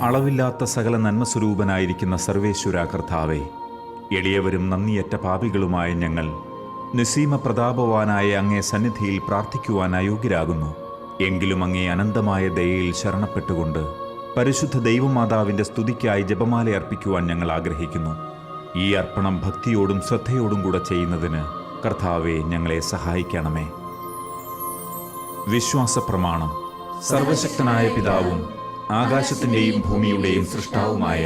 അളവില്ലാത്ത സകല നന്മസ്വരൂപനായിരിക്കുന്ന സർവേശ്വര കർത്താവേ, എളിയവരും നന്ദിയറ്റ പാപികളുമായ ഞങ്ങൾ നിസീമ പ്രതാപവാനായ അങ്ങേ സന്നിധിയിൽ പ്രാർത്ഥിക്കുവാൻ അയോഗ്യരാകുന്നു. എങ്കിലും അങ്ങേ അനന്തമായ ദയയിൽ ശരണപ്പെട്ടുകൊണ്ട് പരിശുദ്ധ ദൈവമാതാവിൻ്റെ സ്തുതിക്കായി ജപമാല അർപ്പിക്കുവാൻ ഞങ്ങൾ ആഗ്രഹിക്കുന്നു. ഈ അർപ്പണം ഭക്തിയോടും ശ്രദ്ധയോടും കൂടെ ചെയ്യുന്നതിന് കർത്താവെ ഞങ്ങളെ സഹായിക്കണമേ. വിശ്വാസ പ്രമാണം. സർവശക്തനായ പിതാവും ആകാശത്തിൻ്റെയും ഭൂമിയുടെയും സൃഷ്ടാവുമായ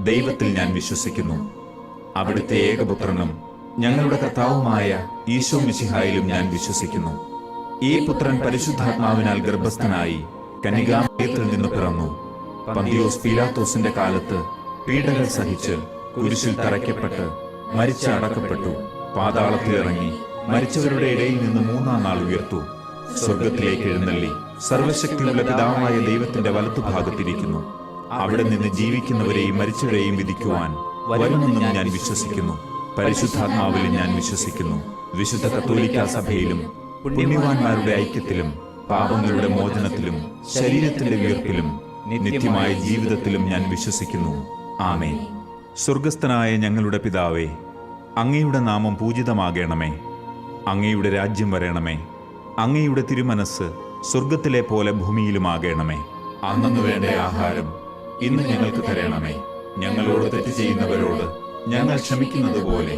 ദൈവത്തിൽ ഞാൻ വിശ്വസിക്കുന്നു. അവിടുത്തെ ഏകപുത്രനും ഞങ്ങളുടെ കർത്താവുമായ ഈശോ മിശിഹായിലും ഞാൻ വിശ്വസിക്കുന്നു. ഈ പുത്രൻ പരിശുദ്ധാത്മാവിനാൽ ഗർഭസ്ഥനായി കന്യകാമറിയത്തിൽ നിന്ന് പിറന്നു. പന്തിയോസ് പീലാത്തോസിന്റെ കാലത്ത് പീഡകൾ സഹിച്ച് കുരിശിൽ തറയ്ക്കപ്പെട്ട് മരിച്ച് അടക്കപ്പെട്ടു. പാതാളത്തിലിറങ്ങി മരിച്ചവരുടെ ഇടയിൽ നിന്ന് മൂന്നാം നാൾ ഉയർത്തു. സ്വർഗത്തിലേക്ക് എഴുന്നള്ളി സർവശക്തിയുള്ള പിതാവായ ദൈവത്തിന്റെ വലത്തുഭാഗത്തിരിക്കുന്നു. അവിടെ നിന്ന് ജീവിക്കുന്നവരെയും മരിച്ചവരെയും വിധിക്കുവാൻ വരുമെന്നും ഞാൻ വിശ്വസിക്കുന്നു. പരിശുദ്ധാത്മാവിലും ഞാൻ വിശ്വസിക്കുന്നു. വിശുദ്ധ കത്തോലിക്കാ സഭയിലും പുണ്യവാന്മാരുടെ ഐക്യത്തിലും പാപങ്ങളുടെ മോചനത്തിലും ശരീരത്തിന്റെ ഉയർപ്പിലും നിത്യമായ ജീവിതത്തിലും ഞാൻ വിശ്വസിക്കുന്നു. ആമേൻ. സ്വർഗസ്ഥനായ ഞങ്ങളുടെ പിതാവേ, അങ്ങയുടെ നാമം പൂജിതമാകണമേ. അങ്ങയുടെ രാജ്യം വരണമേ. അങ്ങയുടെ തിരുമനസ് സ്വർഗത്തിലെ പോലെ ഭൂമിയിലുമാകണമേ. അന്നന്ന് വേണ്ട ആഹാരം ഇന്ന് ഞങ്ങൾക്ക് തരണമേ. ഞങ്ങളോട് തെറ്റ് ചെയ്യുന്നവരോട് ഞങ്ങൾ ക്ഷമിക്കുന്നത് പോലെ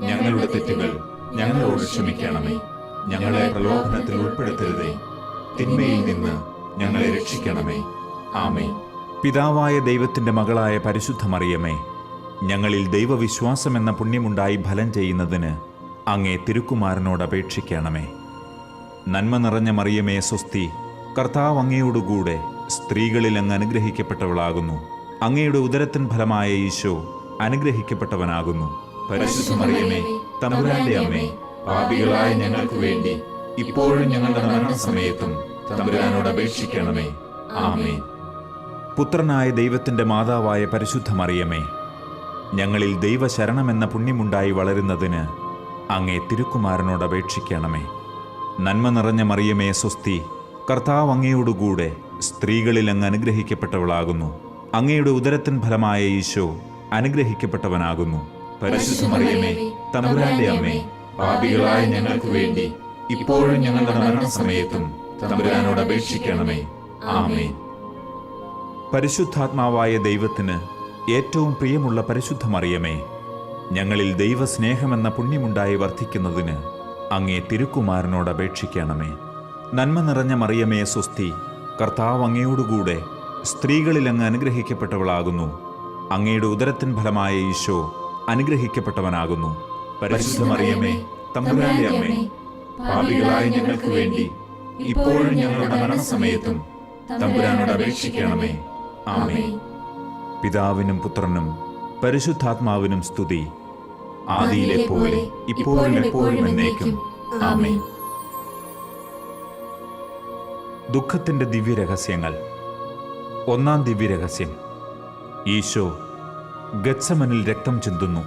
ഞങ്ങളുടെ തെറ്റുകൾ ഞങ്ങളോട് ക്ഷമിക്കണമേ. ഞങ്ങളെ പ്രലോഭനത്തിൽ ഉൾപ്പെടുത്തരുതേ, തിന്മയിൽ നിന്ന് ഞങ്ങളെ രക്ഷിക്കണമേ. ആമേൻ. പിതാവായ ദൈവത്തിന്റെ മകളായ പരിശുദ്ധ മറിയമേ, ഞങ്ങളിൽ ദൈവവിശ്വാസം എന്ന പുണ്യമുണ്ടായി ഫലം ചെയ്യുന്നതിന് അങ്ങേ തിരുക്കുമാരനോട് അപേക്ഷിക്കണമേ. നന്മ നിറഞ്ഞ മറിയമേ സ്വസ്തി, കർത്താവ് അങ്ങയോടുകൂടെ സ്ത്രീകളിൽ അങ്ങ് അനുഗ്രഹിക്കപ്പെട്ടവളാകുന്നു. അങ്ങയുടെ ഉദരത്തിൻ ഫലമായ ഈശോ അനുഗ്രഹിക്കപ്പെട്ടവനാകുന്നു. പരിശുദ്ധ മറിയമേ, തമ്പുരാന്റെ അമ്മേ, പാപികളായ ഞങ്ങൾക്ക് വേണ്ടി ഇപ്പോഴും ഞങ്ങളുടെ മരണസമയത്തും തമ്പുരാനോട് അപേക്ഷിക്കണമേ. ആമേൻ. പുത്രനായ ദൈവത്തിന്റെ മാതാവായ പരിശുദ്ധ മറിയമേ, ഞങ്ങളിൽ ദൈവശരണമെന്ന പുണ്യമുണ്ടായി വളരുന്നതിന് അങ്ങേ തിരുക്കുമാരനോട് അപേക്ഷിക്കണമേ. നന്മ നിറഞ്ഞ മറിയമേ സ്വസ്തി, കർത്താവ് അങ്ങയോടുകൂടെ സ്ത്രീകളിൽ അങ്ങ് അനുഗ്രഹിക്കപ്പെട്ടവളാകുന്നു. അങ്ങയുടെ ഉദരത്തിൻ ഫലമായ ഈശോ അനുഗ്രഹിക്കപ്പെട്ടവനാകുന്നു. പരിശുദ്ധ മറിയമേ, തമ്പുരാന്റെ അമ്മേ, പാപികളായ ഞങ്ങൾക്ക് വേണ്ടി ഇപ്പോഴും ഞങ്ങളുടെ മരണസമയത്തും തമ്പുരാനോട് അപേക്ഷിക്കണമേ. ആമേൻ. പരിശുദ്ധാത്മാവായ ദൈവത്തിന് ഏറ്റവും പ്രിയമുള്ള പരിശുദ്ധ മറിയമേ, ഞങ്ങളിൽ ദൈവസ്നേഹമെന്ന പുണ്യമുണ്ടായി വർദ്ധിക്കുന്നതിന് അങ്ങേ തിരുക്കുമാരനോട് അപേക്ഷിക്കണമേ. നന്മ നിറഞ്ഞ മറിയമേ സ്വസ്തി, കർത്താവ് അങ്ങയോടുകൂടെ സ്ത്രീകളിൽ അങ്ങ് അനുഗ്രഹിക്കപ്പെട്ടവളാകുന്നു. അങ്ങയുടെ ഉദരത്തിൻ ഫലമായ ഈശോ അനുഗ്രഹിക്കപ്പെട്ടവനാകുന്നു. പരിശുദ്ധ മറിയമേ, തമ്പുരാന്റെ അമ്മേ, പാപികളായ ഞങ്ങൾക്ക് വേണ്ടി ഇപ്പോഴും ഞങ്ങളുടെ മരണസമയത്തും തമ്പുരാനോട് അപേക്ഷിക്കണമേ. ആമേൻ. പിതാവിനും പുത്രനും പരിശുദ്ധാത്മാവിനും സ്തുതി, ആദിയിലെ പോലെ ഇപ്പോഴും എപ്പോഴും എന്നേക്കും. ആമേൻ. ദുഃഖത്തിന്റെ ദിവ്യരഹസ്യങ്ങൾ. ഒന്നാം ദിവ്യരഹസ്യം. ഈശോ ഗത്സമനിൽ രക്തം ചിന്തുന്നു.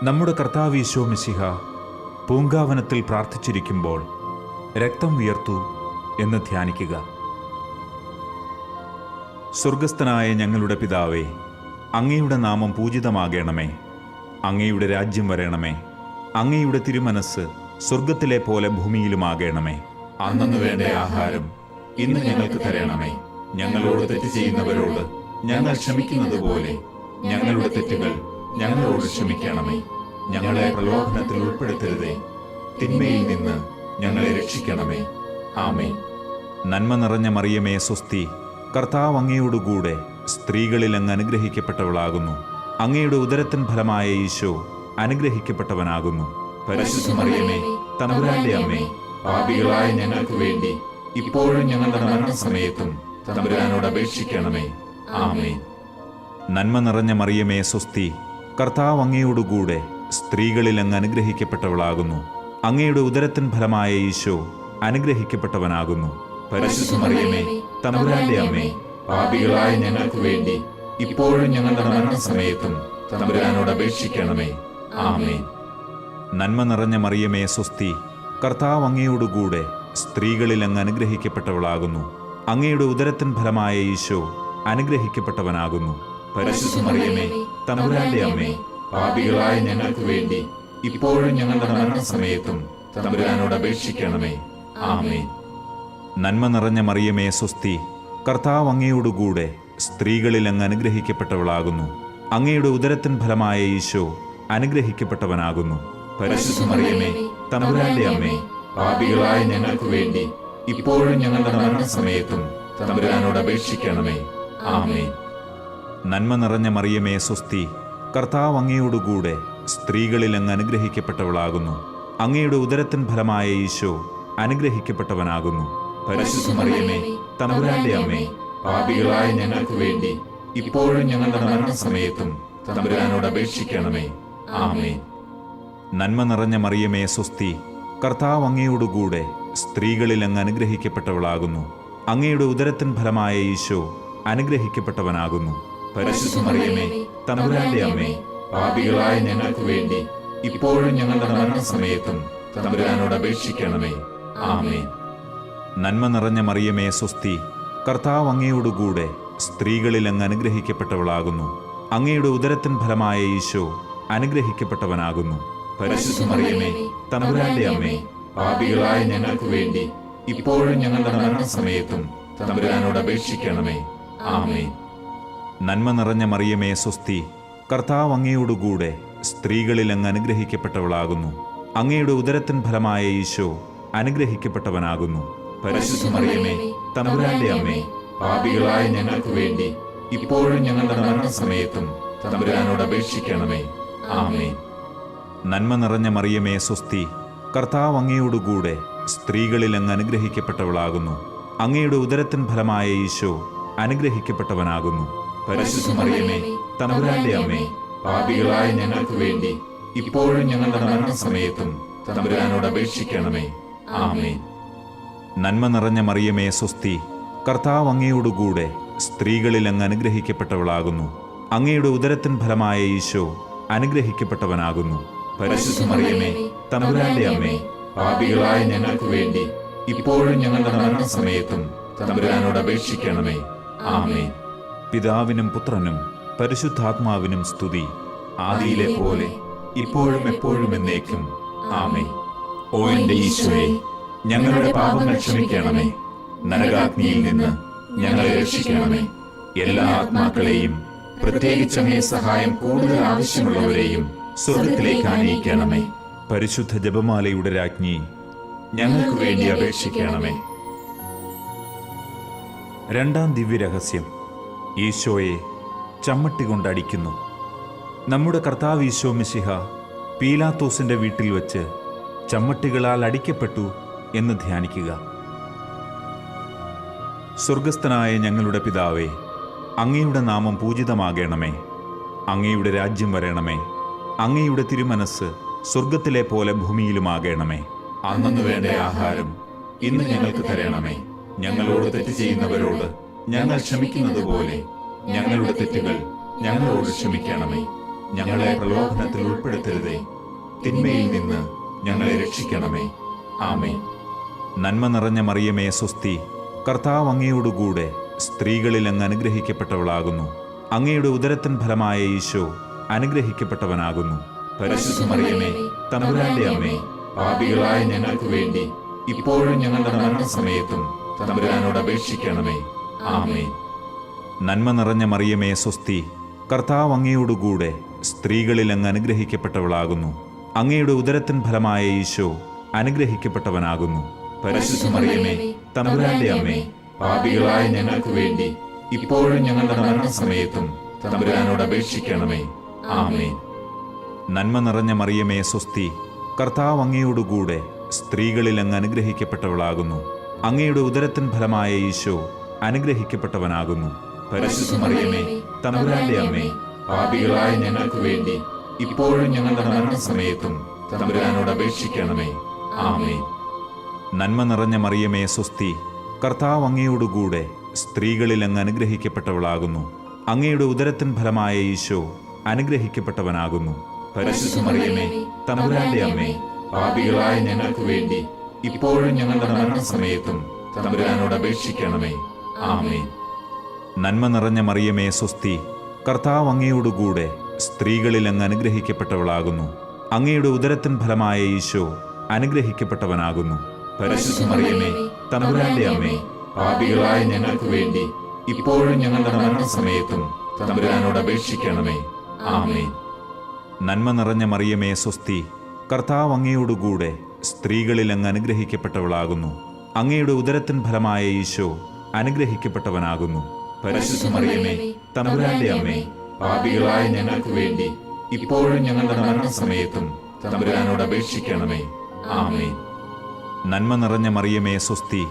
നമ്മുടെ കർത്താവ് ഈശോ മിശിഹ പൂങ്കാവനത്തിൽ പ്രാർത്ഥിച്ചിരിക്കുമ്പോൾ രക്തം വിയർത്തു എന്ന് ധ്യാനിക്കുക. സ്വർഗസ്ഥനായ ഞങ്ങളുടെ പിതാവേ, അങ്ങയുടെ നാമം പൂജിതമാകണമേ. അങ്ങയുടെ രാജ്യം വരണമേ. അങ്ങയുടെ തിരുമനസ് സ്വർഗത്തിലെ പോലെ ഭൂമിയിലുമാകണമേ. അന്നന്ന് വേണ്ട ആഹാരം ഇന്ന് ഞങ്ങൾക്ക് തരണമേ. ഞങ്ങളോട് തെറ്റ് ചെയ്യുന്നവരോട് ഞങ്ങൾ ക്ഷമിക്കുന്നത് പോലെ ഞങ്ങളുടെ തെറ്റുകൾ ഞങ്ങളോട് ക്ഷമിക്കണമേ. ഞങ്ങളെ പ്രലോഭനത്തിൽ ഉൾപ്പെടുത്തരുതേ, തിന്മയിൽ നിന്ന് ഞങ്ങളെ രക്ഷിക്കണമേ. ആമേൻ. നന്മ നിറഞ്ഞ മറിയമേ സ്വസ്തി, കർത്താവ് അങ്ങയോടുകൂടെ സ്ത്രീകളിൽ അങ്ങ് അനുഗ്രഹിക്കപ്പെട്ടവളാകുന്നു. അങ്ങയുടെ ഉദരത്തിൻ ഫലമായ ഈശോ അനുഗ്രഹിക്കപ്പെട്ടവനാകുന്നു. പരിശുദ്ധ മറിയമേ, തമ്പുരാന്റെ അമ്മേ, പാപികളായ ഞങ്ങൾക്ക് വേണ്ടി ഇപ്പോഴും ഞങ്ങളുടെ മരണസമയത്തും തമ്പുരാനോട് അപേക്ഷിക്കണമേ. ആമേൻ. നന്മ നിറഞ്ഞ മറിയമേ സ്വസ്തി, കർത്താവ് അങ്ങയോടുകൂടെ സ്ത്രീകളിൽ അങ്ങ് അനുഗ്രഹിക്കപ്പെട്ടവളാകുന്നു. അങ്ങയുടെ ഉദരത്തിൻ ഫലമായ ഈശോ അനുഗ്രഹിക്കപ്പെട്ടവനാകുന്നു. പരിശുദ്ധ മറിയമേ, തമ്പുരാന്റെ അമ്മേ, പാപികളായ ഞങ്ങൾക്ക് വേണ്ടി ഇപ്പോഴും ഞങ്ങളുടെ മരണസമയത്തും തമ്പുരാനോട് അപേക്ഷിക്കണമേ. ആമേൻ. നന്മ നിറഞ്ഞ മറിയമേ സ്വസ്തി, കർത്താവ് അങ്ങയോടുകൂടെ സ്ത്രീകളിൽ അങ്ങ് അനുഗ്രഹിക്കപ്പെട്ടവളാകുന്നു. അങ്ങയുടെ ഉദരത്തിൻ ഫലമായ ഈശോ അനുഗ്രഹിക്കപ്പെട്ടവനാകുന്നു. പരിശുദ്ധ മറിയമേ, തമ്പുരാന്റെ അമ്മേ, പാപികളായ ഞങ്ങൾക്ക് വേണ്ടി ഇപ്പോഴും ഞങ്ങളുടെ മരണസമയത്തും തമ്പുരാനോട് അപേക്ഷിക്കണമേ. ആമേൻ. നന്മ നിറഞ്ഞ മറിയമേ സ്വസ്തി, കർത്താവ് അങ്ങയോടുകൂടെ സ്ത്രീകളിൽ അങ്ങ് അനുഗ്രഹിക്കപ്പെട്ടവളാകുന്നു. അങ്ങയുടെ ഉദരത്തിൻ ഫലമായ ഈശോ അനുഗ്രഹിക്കപ്പെട്ടവനാകുന്നു. പരിശുദ്ധ മറിയമേ, തമ്പുരാന്റെ അമ്മേ, പാപികളായ ഞങ്ങൾക്ക് വേണ്ടി ഇപ്പോഴും ഞങ്ങളുടെ മരണസമയത്തും തമ്പുരാനോട് അപേക്ഷിക്കണമേ. ആമേൻ. നന്മ നിറഞ്ഞ മറിയമേ സ്വസ്തി, കർത്താവ് അങ്ങയോടുകൂടെ സ്ത്രീകളിൽ അങ്ങ് അനുഗ്രഹിക്കപ്പെട്ടവളാകുന്നു. അങ്ങയുടെ ഉദരത്തിൻ ഫലമായ ഈശോ അനുഗ്രഹിക്കപ്പെട്ടവനാകുന്നു. പരിശുദ്ധ മറിയമേ, തമ്പുരാന്റെ അമ്മേ, പാപികളായ ഞങ്ങൾക്ക് വേണ്ടി ഇപ്പോഴും ഞങ്ങളുടെ മരണസമയത്തും തമ്പുരാനോട് അപേക്ഷിക്കണമേ. ആമേൻ. നന്മ നിറഞ്ഞ മറിയമേ സ്വസ്തി, കർത്താവ് അങ്ങയോടുകൂടെ സ്ത്രീകളിൽ അങ്ങ് അനുഗ്രഹിക്കപ്പെട്ടവളാകുന്നു. അങ്ങയുടെ ഉദരത്തിൻ ഫലമായ ഈശോ അനുഗ്രഹിക്കപ്പെട്ടവനാകുന്നു. പരിശുദ്ധ മറിയമേ, തമ്പുരാന്റെ അമ്മേ, പാപികളായ ഞങ്ങൾക്ക് വേണ്ടി ഇപ്പോഴും ഞങ്ങളുടെ മരണസമയത്തും തമ്പുരാനോട് അപേക്ഷിക്കണമേ. ആമേൻ. നന്മ നിറഞ്ഞ മറിയമേ സ്വസ്തി, കർത്താവ് അങ്ങയോടുകൂടെ സ്ത്രീകളിൽ അങ്ങ് അനുഗ്രഹിക്കപ്പെട്ടവളാകുന്നു. അങ്ങയുടെ ഉദരത്തിൻ ഫലമായ ഈശോ അനുഗ്രഹിക്കപ്പെട്ടവനാകുന്നു. പരിശുദ്ധ മറിയമേ, തമ്പുരാന്റെ അമ്മേ, പാപികളായ ഞങ്ങൾക്ക് വേണ്ടി ഇപ്പോഴും ഞങ്ങളുടെ മരണസമയത്തും തമ്പുരാനോട് അപേക്ഷിക്കണമേ. ആമേൻ. നന്മ നിറഞ്ഞ മറിയമേ സ്വസ്തി, കർത്താവ് അങ്ങയോടുകൂടെ സ്ത്രീകളിൽ അങ്ങ് അനുഗ്രഹിക്കപ്പെട്ടവളാകുന്നു. അങ്ങയുടെ ഉദരത്തിൻ ഫലമായ ഈശോ അനുഗ്രഹിക്കപ്പെട്ടവനാകുന്നു. പരിശുദ്ധ മറിയമേ, തമ്പുരാന്റെ അമ്മേ, പാപികളായ ഞങ്ങൾക്ക് വേണ്ടി ഇപ്പോഴും ഞങ്ങളുടെ മരണസമയത്തും തമ്പുരാനോട് അപേക്ഷിക്കണമേ. ആമേൻ. നന്മ നിറഞ്ഞ മറിയമേ സ്വസ്തി, കർത്താവ് അങ്ങയോടുകൂടെ സ്ത്രീകളിൽ അങ്ങ് അനുഗ്രഹിക്കപ്പെട്ടവളാകുന്നു. അങ്ങയുടെ ഉദരത്തിൻ ഫലമായ ഈശോ അനുഗ്രഹിക്കപ്പെട്ടവനാകുന്നു. പരിശുദ്ധ മറിയമേ, തമ്പുരാന്റെ അമ്മേ, പാപികളായ ഞങ്ങൾക്ക് വേണ്ടി ഇപ്പോഴും ഞങ്ങളുടെ മരണസമയത്തും തമ്പുരാനോട് അപേക്ഷിക്കണമേ. ആമേൻ. നന്മ നിറഞ്ഞ മറിയമേ സ്വസ്തി, കർത്താവ് അങ്ങയോടുകൂടെ സ്ത്രീകളിൽ അങ്ങ് അനുഗ്രഹിക്കപ്പെട്ടവളാകുന്നു. അങ്ങയുടെ ഉദരത്തിൻ ഫലമായ ഈശോ അനുഗ്രഹിക്കപ്പെട്ടവനാകുന്നു. പരിശുദ്ധ മറിയമേ, തമ്പുരാന്റെ അമ്മേ, പാപികളായ ഞങ്ങൾക്ക് വേണ്ടി ഇപ്പോഴും ഞങ്ങളുടെ മരണസമയത്തും തമ്പുരാനോട് അപേക്ഷിക്കണമേ. ആമേൻ. പിതാവിനും പുത്രനും പരിശുദ്ധാത്മാവിനും സ്തുതി, ആദിയിലെ പോലെ ഇപ്പോഴും എപ്പോഴും എന്നേക്കും. ആമേൻ. ഓ എന്റെ ഈശോയെ, ഞങ്ങളുടെ പാപങ്ങൾ ക്ഷമിക്കണമേ. നരകാഗ്നിയിൽ നിന്ന് ഞങ്ങളെ രക്ഷിക്കണമേ. എല്ലാ ആത്മാക്കളെയും, പ്രത്യേകിച്ച് അങ്ങേ സഹായം കൂടുതൽ ആവശ്യമുള്ളവരെയും സ്വർഗത്തിലേക്ക് ആനയിക്കണമേ. പരിശുദ്ധ ജപമാലയുടെ രാജ്ഞി, ഞങ്ങൾക്ക് വേണ്ടി അപേക്ഷിക്കണമേ. രണ്ടാം ദിവ്യരഹസ്യം, ഈശോയെ ചമ്മട്ടി കൊണ്ടടിക്കുന്നു. നമ്മുടെ കർത്താവ് ഈശോ മിശിഹ പീലാത്തോസിന്റെ വീട്ടിൽ വച്ച് ചമ്മട്ടികളാൽ അടിക്കപ്പെട്ടു എന്ന് ധ്യാനിക്കുക. സ്വർഗസ്ഥനായ ഞങ്ങളുടെ പിതാവേ, അങ്ങയുടെ നാമം പൂജിതമാകണമേ. അങ്ങയുടെ രാജ്യം വരണമേ. അങ്ങയുടെ തിരുമനസ് സ്വർഗത്തിലെ പോലെ ഭൂമിയിലുമാകണമേ. അന്നു വേണ്ട ആഹാരം ഇന്ന് ഞങ്ങൾക്ക് തരണമേ. ഞങ്ങളോട് തെറ്റ് ചെയ്യുന്നവരോട് ഞങ്ങൾ ക്ഷമിക്കുന്നത് പോലെ ഞങ്ങളുടെ തെറ്റുകൾ ഞങ്ങളോട് ക്ഷമിക്കണമേ. ഞങ്ങളെ പ്രലോഭനത്തിൽ ഉൾപ്പെടുത്തരുതേ, തിന്മയിൽ നിന്ന് ഞങ്ങളെ രക്ഷിക്കണമേ. ആമേൻ. നന്മ നിറഞ്ഞ മറിയമേ സ്വസ്തി, കർത്താവ് അങ്ങയോടുകൂടെ സ്ത്രീകളിൽ അങ്ങ് അനുഗ്രഹിക്കപ്പെട്ടവളാകുന്നു. അങ്ങയുടെ ഉദരത്തിൻ ഫലമായ ഈശോ അനുഗ്രഹിക്കപ്പെട്ടവനാകുന്നു. പരിശുദ്ധ മറിയമേ, തമ്പുരാന്റെ അമ്മേ, പാപികളായ ഞങ്ങൾക്ക് വേണ്ടി ഇപ്പോഴും ഞങ്ങളുടെ മരണസമയത്തും തമ്പുരാനോട് അപേക്ഷിക്കണമേ. ആമേൻ. നന്മ നിറഞ്ഞ മറിയമേ സ്വസ്തി, കർത്താവ് അങ്ങയോടുകൂടെ സ്ത്രീകളിൽ അങ്ങ് അനുഗ്രഹിക്കപ്പെട്ടവളാകുന്നു. അങ്ങയുടെ ഉദരത്തിൻ ഫലമായ ഈശോ അനുഗ്രഹിക്കപ്പെട്ടവനാകുന്നു. പരിശുദ്ധ മറിയമേ, തമ്പുരാന്റെ അമ്മേ, പാപികളായ ഞങ്ങൾക്ക് വേണ്ടി ഇപ്പോഴും ഞങ്ങളുടെ മരണസമയത്തും തമ്പുരാനോട് അപേക്ഷിക്കണമേ. ആമേൻ. നന്മ നിറഞ്ഞ മറിയമേ സ്വസ്തി, കർത്താവ് അങ്ങയോടുകൂടെ സ്ത്രീകളിൽ അങ്ങ് അനുഗ്രഹിക്കപ്പെട്ടവളാകുന്നു. അങ്ങയുടെ ഉദരത്തിൻ ഫലമായ ഈശോ അനുഗ്രഹിക്കപ്പെട്ടവനാകുന്നു. പരിശുദ്ധ മറിയമേ, തമ്പുരാന്റെ അമ്മേ, പാപികളായ ഞങ്ങൾക്ക് വേണ്ടി ഇപ്പോഴും ഞങ്ങളുടെ മരണസമയത്തും തമ്പുരാനോട് അപേക്ഷിക്കണമേ. ആമേൻ. നന്മ നിറഞ്ഞ മറിയമേ സ്വസ്തി, കർത്താവ് അങ്ങയോടുകൂടെ സ്ത്രീകളിൽ അങ്ങ് അനുഗ്രഹിക്കപ്പെട്ടവളാകുന്നു. അങ്ങയുടെ ഉദരത്തിൻ ഫലമായ ഈശോ അനുഗ്രഹിക്കപ്പെട്ടവനാകുന്നു. പരിശുദ്ധ മറിയമേ, തമ്പുരാന്റെ അമ്മേ, പാപികളായ ഞങ്ങൾക്ക് വേണ്ടി ഇപ്പോഴും ഞങ്ങളുടെ മരണസമയത്തും തമ്പുരാനോട് അപേക്ഷിക്കണമേ. ആമേൻ. നന്മ നിറഞ്ഞ മറിയമേ സ്വസ്തി, കർത്താവ് അങ്ങയോടുകൂടെ സ്ത്രീകളിൽ അങ്ങ് അനുഗ്രഹിക്കപ്പെട്ടവളാകുന്നു. അങ്ങയുടെ ഉദരത്തിൻ ഫലമായ ഈശോ അനുഗ്രഹിക്കപ്പെട്ടവനാകുന്നു. പരിശുദ്ധ മറിയമേ, തമ്പുരാന്റെ അമ്മേ, പാപികളായ ഞങ്ങൾക്ക് വേണ്ടി ഇപ്പോഴും ഞങ്ങളുടെ മരണസമയത്തും തമ്പുരാനോട് അപേക്ഷിക്കണമേ. ആമേൻ. നന്മ നിറഞ്ഞ മറിയമേ സ്വസ്തി, കർത്താവ് അങ്ങയോടുകൂടെ സ്ത്രീകളിൽ അങ്ങ് അനുഗ്രഹിക്കപ്പെട്ടവളാകുന്നു. അങ്ങയുടെ ഉദരത്തിൻ ഫലമായ ഈശോ അനുഗ്രഹിക്കപ്പെട്ടവനാകുന്നു. പരിശുദ്ധ മറിയമേ, തമ്പുരാന്റെ അമ്മേ, പാപികളായ ഞങ്ങൾക്ക് വേണ്ടി ഇപ്പോഴും ഞങ്ങളുടെ മരണസമയത്തും തമ്പുരാനോട് അപേക്ഷിക്കണമേ. ആമേൻ. നന്മ നിറഞ്ഞ മറിയമേ സ്വസ്തി,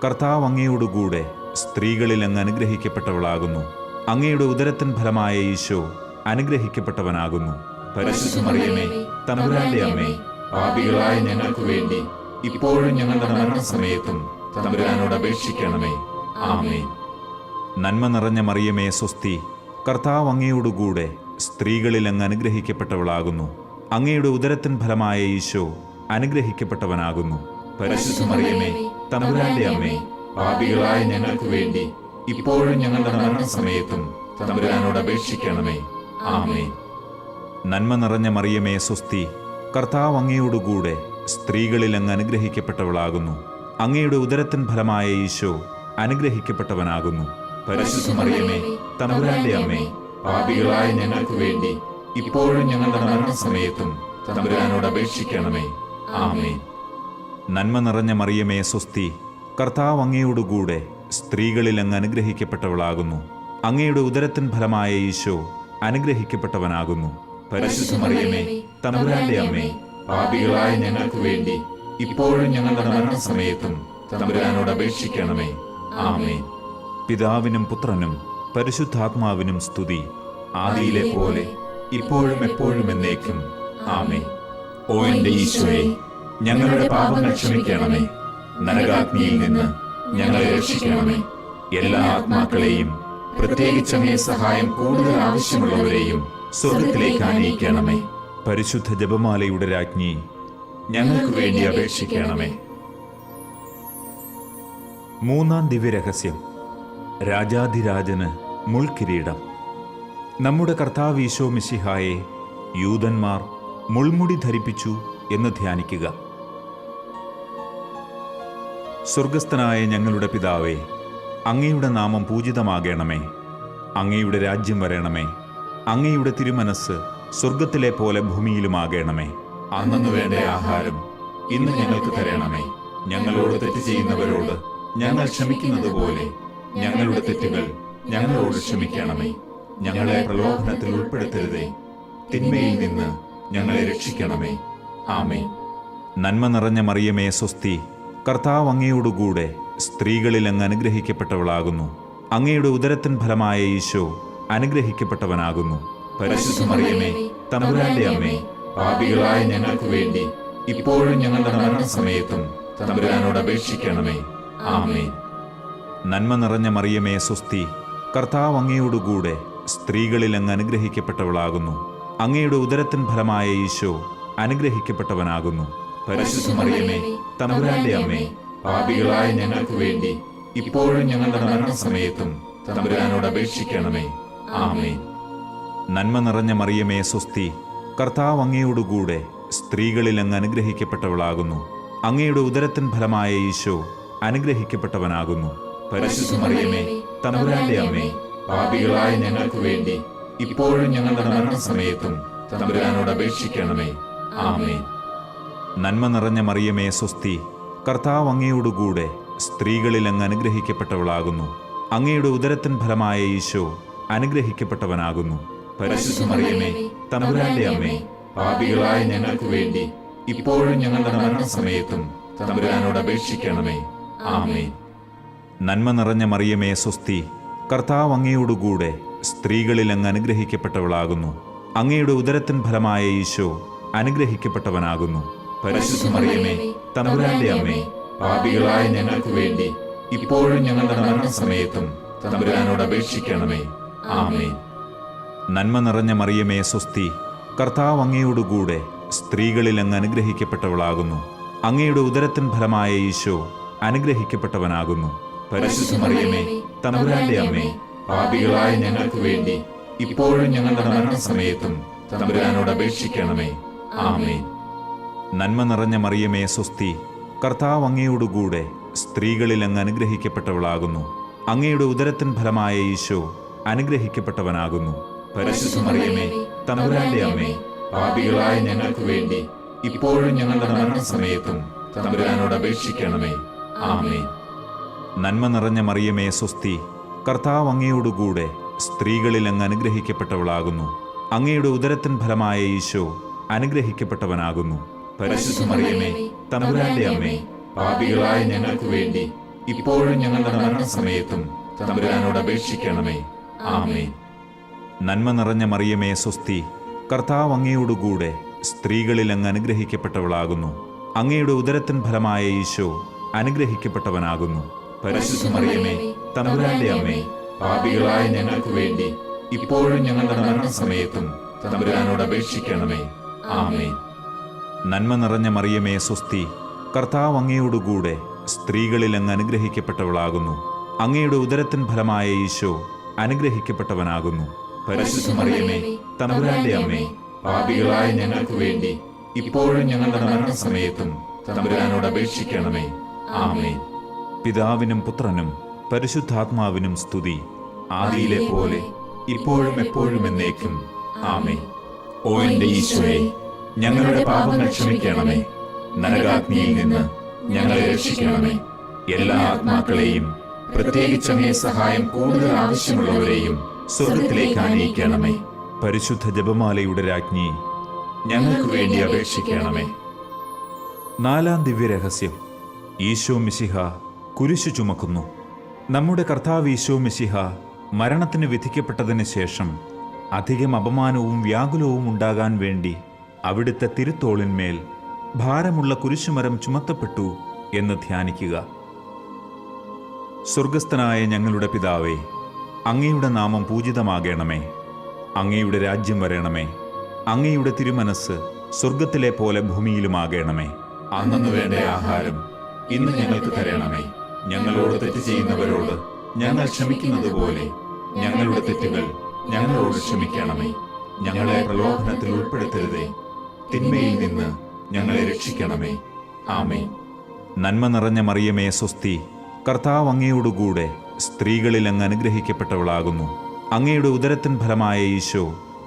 കർത്താവ് അങ്ങയോടുകൂടെ സ്ത്രീകളിൽ അങ്ങ് അനുഗ്രഹിക്കപ്പെട്ടവളാകുന്നു. അങ്ങയുടെ ഉദരത്തിൻ ഫലമായ ഈശോ അനുഗ്രഹിക്കപ്പെട്ടവനാകുന്നു. പരിശുദ്ധ മറിയമേ, തമ്പുരാന്റെ അമ്മേ, പാപികളായ ഞങ്ങൾക്ക് വേണ്ടി ഇപ്പോഴും ഞങ്ങളുടെ മരണസമയത്തും തമ്പുരാനോട് അപേക്ഷിക്കണമേ. ആമേൻ. നന്മ നിറഞ്ഞ മറിയമേ സ്വസ്തി, കർത്താവ് അങ്ങയോടുകൂടെ സ്ത്രീകളിൽ അങ്ങ് അനുഗ്രഹിക്കപ്പെട്ടവളാകുന്നു. അങ്ങയുടെ ഉദരത്തിൻ ഫലമായ ഈശോ അനുഗ്രഹിക്കപ്പെട്ടവനാകുന്നു. പരിശുദ്ധ മറിയമേ, തമ്പുരാന്റെ അമ്മേ, പാപികളായ ഞങ്ങൾക്ക് വേണ്ടി ഇപ്പോഴും ഞങ്ങളുടെ മരണസമയത്തും തമ്പുരാനോട് അപേക്ഷിക്കണമേ. ആമേൻ. നന്മ നിറഞ്ഞ മറിയമേ സ്വസ്തി, കർത്താവ് അങ്ങയോടുകൂടെ സ്ത്രീകളിൽ അങ്ങ് അനുഗ്രഹിക്കപ്പെട്ടവളാകുന്നു. അങ്ങയുടെ ഉദരത്തിൻ ഫലമായ ഈശോ അനുഗ്രഹിക്കപ്പെട്ടവനാകുന്നു. പരിശുദ്ധ മറിയമേ, തമ്പുരാന്റെ അമ്മേ, പാപികളായ ഞങ്ങൾക്ക് വേണ്ടി ഇപ്പോഴും ഞങ്ങളുടെ മരണസമയത്തും തമ്പുരാനോട് അപേക്ഷിക്കണമേ. ആമേൻ. നന്മ നിറഞ്ഞ മറിയമേ സ്വസ്തി, കർത്താവ് അങ്ങയോടുകൂടെ സ്ത്രീകളിൽ അങ്ങ് അനുഗ്രഹിക്കപ്പെട്ടവളാകുന്നു. അങ്ങയുടെ ഉദരത്തിൻ ഫലമായ ഈശോ അനുഗ്രഹിക്കപ്പെട്ടവനാകുന്നു. പരിശുദ്ധ മറിയമേ, തമ്പുരാന്റെ അമ്മേ, പാപികളായ ഞങ്ങൾക്ക് വേണ്ടി ഇപ്പോഴും ഞങ്ങളുടെ മരണസമയത്തും തമ്പുരാനോട് അപേക്ഷിക്കണമേ. ആമേൻ. പിതാവിനും പുത്രനും പരിശുദ്ധാത്മാവിനും സ്തുതി, ആദിയിലെ പോലെ ഇപ്പോഴും എപ്പോഴും എന്നേക്കും. ആമേൻ. ഓ എന്റെ ഈശോയെ, ഞങ്ങളുടെ പാപങ്ങൾ ക്ഷമിക്കണമേ. നരകാഗ്നിയിൽ നിന്ന് ഞങ്ങളെ രക്ഷിക്കണമേ. എല്ലാ ആത്മാക്കളെയും, പ്രത്യേകിച്ച് അങ്ങേ സഹായം കൂടുതൽ ആവശ്യമുള്ളവരെയും സ്വർഗത്തിലേക്ക് ആനയിക്കണമേ. പരിശുദ്ധ ജപമാലയുടെ രാജ്ഞി, ഞങ്ങൾക്ക് വേണ്ടി അപേക്ഷിക്കണമേ. മൂന്നാം ദിവ്യരഹസ്യം, രാജാധിരാജന് മുൾക്കിരീടം. നമ്മുടെ കർത്താവ് ഈശോ മിശിഹായെ യൂദന്മാർ മുൾമുടി ധരിപ്പിച്ചു എന്ന് ധ്യാനിക്കുക. സ്വർഗസ്ഥനായ ഞങ്ങളുടെ പിതാവേ, അങ്ങയുടെ നാമം പൂജിതമാകണമേ. അങ്ങയുടെ രാജ്യം വരണമേ. അങ്ങയുടെ തിരുമനസ് സ്വർഗത്തിലെ പോലെ ഭൂമിയിലുമാകണമേ. അന്നു വേണ്ട ആഹാരം ഇന്ന് ഞങ്ങൾക്ക് തരണമേ. ഞങ്ങളോട് തെറ്റ് ചെയ്യുന്നവരോട് ഞങ്ങൾ ക്ഷമിക്കുന്നത് പോലെ ഞങ്ങളുടെ തെറ്റുകൾ ഞങ്ങളോട് ക്ഷമിക്കണമേ. ഞങ്ങളെ പ്രലോഭനത്തിൽ ഉൾപ്പെടുത്തരുതേ, തിന്മയിൽ നിന്ന് ഞങ്ങളെ രക്ഷിക്കണമേ. ആമേൻ. നന്മ നിറഞ്ഞ മറിയമേ സ്വസ്തി, കർത്താവ് അങ്ങയോടുകൂടെ സ്ത്രീകളിൽ അങ്ങ് അനുഗ്രഹിക്കപ്പെട്ടവളാകുന്നു. അങ്ങയുടെ ഉദരത്തിൻ ഫലമായ ഈശോ അനുഗ്രഹിക്കപ്പെട്ടവനാകുന്നു. പരിശുദ്ധ മറിയമേ, തമ്പുരാന്റെ അമ്മേ, പാപികളായ ഞങ്ങൾക്ക് വേണ്ടി ഇപ്പോഴും ഞങ്ങളുടെ മരണസമയത്തും തമ്പുരാനോട് അപേക്ഷിക്കണമേ. ആമേൻ. നന്മ നിറഞ്ഞ മറിയമേ സ്വസ്തി, കർത്താവ് അങ്ങയോടുകൂടെ സ്ത്രീകളിൽ അങ്ങ് അനുഗ്രഹിക്കപ്പെട്ടവളാകുന്നു. അങ്ങയുടെ ഉദരത്തിൻ ഫലമായ ഈശോ അനുഗ്രഹിക്കപ്പെട്ടവനാകുന്നു. പരിശുദ്ധ മറിയമേ, തമ്പുരാന്റെ അമ്മേ, പാപികളായ ഞങ്ങൾക്ക് വേണ്ടി ഇപ്പോഴും ഞങ്ങളുടെ മരണസമയത്തും തമ്പുരാനോട് അപേക്ഷിക്കണമേ. ആമേൻ. നന്മ നിറഞ്ഞ മറിയമേ സ്വസ്തി, കർത്താവ് അങ്ങയോടുകൂടെ സ്ത്രീകളിൽ അങ്ങ് അനുഗ്രഹിക്കപ്പെട്ടവളാകുന്നു. അങ്ങയുടെ ഉദരത്തിൻ ഫലമായ ഈശോ അനുഗ്രഹിക്കപ്പെട്ടവനാകുന്നു. പരിശുദ്ധ മറിയമേ, തമ്പുരാന്റെ അമ്മേ, പാപികളായ ഞങ്ങൾക്ക് വേണ്ടി ഇപ്പോഴും ഞങ്ങളുടെ മരണസമയത്തും തമ്പുരാനോട് അപേക്ഷിക്കണമേ. ആമേൻ. നന്മ നിറഞ്ഞ മറിയമേ സ്വസ്തി, കർത്താവ് അങ്ങയോടുകൂടെ സ്ത്രീകളിൽ അങ്ങ് അനുഗ്രഹിക്കപ്പെട്ടവളാകുന്നു. അങ്ങയുടെ ഉദരത്തിൻ ഫലമായ ഈശോ അനുഗ്രഹിക്കപ്പെട്ടവനാകുന്നു. പരിശുദ്ധ മറിയമേ, തമ്പുരാന്റെ അമ്മേ, പാപികളായ ഞങ്ങൾക്ക് വേണ്ടി ഇപ്പോഴും ഞങ്ങളുടെ മരണസമയത്തും തമ്പുരാനോട് അപേക്ഷിക്കണമേ. ആമേൻ. നന്മ നിറഞ്ഞ മറിയമേ സ്വസ്തി, കർത്താവ് അങ്ങയോടുകൂടെ സ്ത്രീകളിൽ അങ്ങ് അനുഗ്രഹിക്കപ്പെട്ടവളാകുന്നു. അങ്ങയുടെ ഉദരത്തിൻ ഫലമായ ഈശോ അനുഗ്രഹിക്കപ്പെട്ടവനാകുന്നു. പരിശുദ്ധ മറിയമേ, തമ്പുരാന്റെ അമ്മേ, പാപികളായ ഞങ്ങൾക്ക് വേണ്ടി ഇപ്പോഴും ഞങ്ങളുടെ മരണസമയത്തും തമ്പുരാനോട് അപേക്ഷിക്കണമേ. ആമേൻ. നന്മ നിറഞ്ഞ മറിയമേ സ്വസ്തി, കർത്താവ് അങ്ങയോടുകൂടെ സ്ത്രീകളിൽ അങ്ങ് അനുഗ്രഹിക്കപ്പെട്ടവളാകുന്നു. അങ്ങയുടെ ഉദരത്തിൻ ഫലമായ ഈശോ അനുഗ്രഹിക്കപ്പെട്ടവനാകുന്നു. പരിശുദ്ധ മറിയമേ, തമ്പുരാന്റെ അമ്മേ, പാപികളായ ഞങ്ങൾക്ക് വേണ്ടി ഇപ്പോഴും ഞങ്ങളുടെ മരണസമയത്തും തമ്പുരാനോട് അപേക്ഷിക്കണമേ. ആമേൻ. നന്മ നിറഞ്ഞ മറിയമേ സ്വസ്തി, കർത്താവ് അങ്ങയോടുകൂടെ സ്ത്രീകളിൽ അങ്ങ് അനുഗ്രഹിക്കപ്പെട്ടവളാകുന്നു. അങ്ങയുടെ ഉദരത്തിൻ ഫലമായ ഈശോ അനുഗ്രഹിക്കപ്പെട്ടവനാകുന്നു. പരിശുദ്ധ മറിയമേ, തമ്പുരാന്റെ അമ്മേ, പാപികളായ ഞങ്ങൾക്ക് വേണ്ടി ഇപ്പോഴും ഞങ്ങളുടെ മരണസമയത്തും തമ്പുരാനോട് അപേക്ഷിക്കണമേ. ആമേൻ. നന്മ നിറഞ്ഞ മറിയമേ സ്വസ്തി, കർത്താവ് അങ്ങയോടുകൂടെ സ്ത്രീകളിൽ അങ്ങ് അനുഗ്രഹിക്കപ്പെട്ടവളാകുന്നു. അങ്ങയുടെ ഉദരത്തിൻ ഫലമായ ഈശോ അനുഗ്രഹിക്കപ്പെട്ടവനാകുന്നു. പരിശുദ്ധ മറിയമേ, തമ്പുരാന്റെ അമ്മേ, പാപികളായ ഞങ്ങൾക്ക് വേണ്ടി ഇപ്പോഴും ഞങ്ങളുടെ മരണസമയത്തും തമ്പുരാനോട് അപേക്ഷിക്കണമേ. ആമേൻ. നന്മ നിറഞ്ഞ മറിയമേ സ്വസ്തി, കർത്താവ് അങ്ങയോടുകൂടെ സ്ത്രീകളിൽ അങ്ങ് അനുഗ്രഹിക്കപ്പെട്ടവളാകുന്നു. അങ്ങയുടെ ഉദരത്തിൻ ഫലമായ ഈശോ അനുഗ്രഹിക്കപ്പെട്ടവനാകുന്നു. പരിശുദ്ധ മറിയമേ, തമ്പുരാന്റെ അമ്മേ, പാപികളായ ഞങ്ങൾക്ക് വേണ്ടി ഇപ്പോഴും ഞങ്ങളുടെ മരണസമയത്തും തമ്പുരാനോട് അപേക്ഷിക്കണമേ. ആമേൻ. നന്മ നിറഞ്ഞ മറിയമേ സ്വസ്തി, കർത്താവ് അങ്ങയോടുകൂടെ സ്ത്രീകളിൽ അങ്ങ് അനുഗ്രഹിക്കപ്പെട്ടവളാകുന്നു. അങ്ങയുടെ ഉദരത്തിൻ ഫലമായ ഈശോ അനുഗ്രഹിക്കപ്പെട്ടവനാകുന്നു. പരിശുദ്ധ മറിയമേ, തമ്പുരാന്റെ അമ്മേ, പാപികളായ ഞങ്ങൾക്ക് വേണ്ടി ഇപ്പോഴും ഞങ്ങളുടെ മരണസമയത്തും തമ്പുരാനോട് അപേക്ഷിക്കണമേ. ആമേൻ. പിതാവിനും പുത്രനും പരിശുദ്ധാത്മാവിനും സ്തുതി, ആദിയിലെ പോലെ ഇപ്പോഴും എപ്പോഴും എന്നേക്കും. ആമേൻ. ഓ എന്റെ ഈശോയെ, ഞങ്ങളുടെ പാപങ്ങൾ ക്ഷമിക്കണമേ. നരകാഗ്നിയിൽ നിന്ന് ഞങ്ങളെ രക്ഷിക്കണമേ. എല്ലാ ആത്മാക്കളെയും, പ്രത്യേകിച്ച് അങ്ങേ സഹായം കൂടുതൽ ആവശ്യമുള്ളവരെയും സ്വർഗത്തിലേക്ക് ആനയിക്കണമേ. പരിശുദ്ധ ജപമാലയുടെ രാജ്ഞി, ഞങ്ങൾക്ക് വേണ്ടി അപേക്ഷിക്കണമേ. 4-ാം ദിവ്യരഹസ്യം. ഈശോ മിശിഹ കുരിശു ചുമക്കുന്നു. നമ്മുടെ കർത്താവ് ഈശോ മിശിഹ മരണത്തിന് വിധിക്കപ്പെട്ടതിന് ശേഷം അധികം അപമാനവും വ്യാകുലവും ഉണ്ടാകാൻ വേണ്ടി അവിടുത്തെ തിരുത്തോളിന്മേൽ ഭാരമുള്ള കുരിശുമരം ചുമത്തപ്പെട്ടു എന്ന് ധ്യാനിക്കുക. സ്വർഗസ്ഥനായ ഞങ്ങളുടെ പിതാവേ, അങ്ങയുടെ നാമം പൂജിതമാകണമേ. അങ്ങയുടെ രാജ്യം വരണമേ. അങ്ങയുടെ തിരുമനസ് സ്വർഗത്തിലെ പോലെ ഭൂമിയിലുമാകണമേ. അന്നു വേണ്ട ആഹാരം ഇന്ന് ഞങ്ങൾക്ക് തരണമേ. ഞങ്ങളോട് തെറ്റ് ചെയ്യുന്നവരോട് ഞങ്ങൾ ക്ഷമിക്കുന്നത് പോലെ ഞങ്ങളുടെ തെറ്റുകൾ ഞങ്ങളോട് ക്ഷമിക്കണമേ. ഞങ്ങളെ പ്രലോഭനത്തിൽ ഉൾപ്പെടുത്തരുതേ, തിന്മയിൽ നിന്ന് ഞങ്ങളെ രക്ഷിക്കണമേ. ആമേൻ. നന്മ നിറഞ്ഞ മറിയമേ സ്വസ്തി, കർത്താവ് അങ്ങയോടുകൂടെ സ്ത്രീകളിൽ അങ്ങ് അനുഗ്രഹിക്കപ്പെട്ടവളാകുന്നു. അങ്ങയുടെ ഉദരത്തിൻ ഫലമായ ഈശോ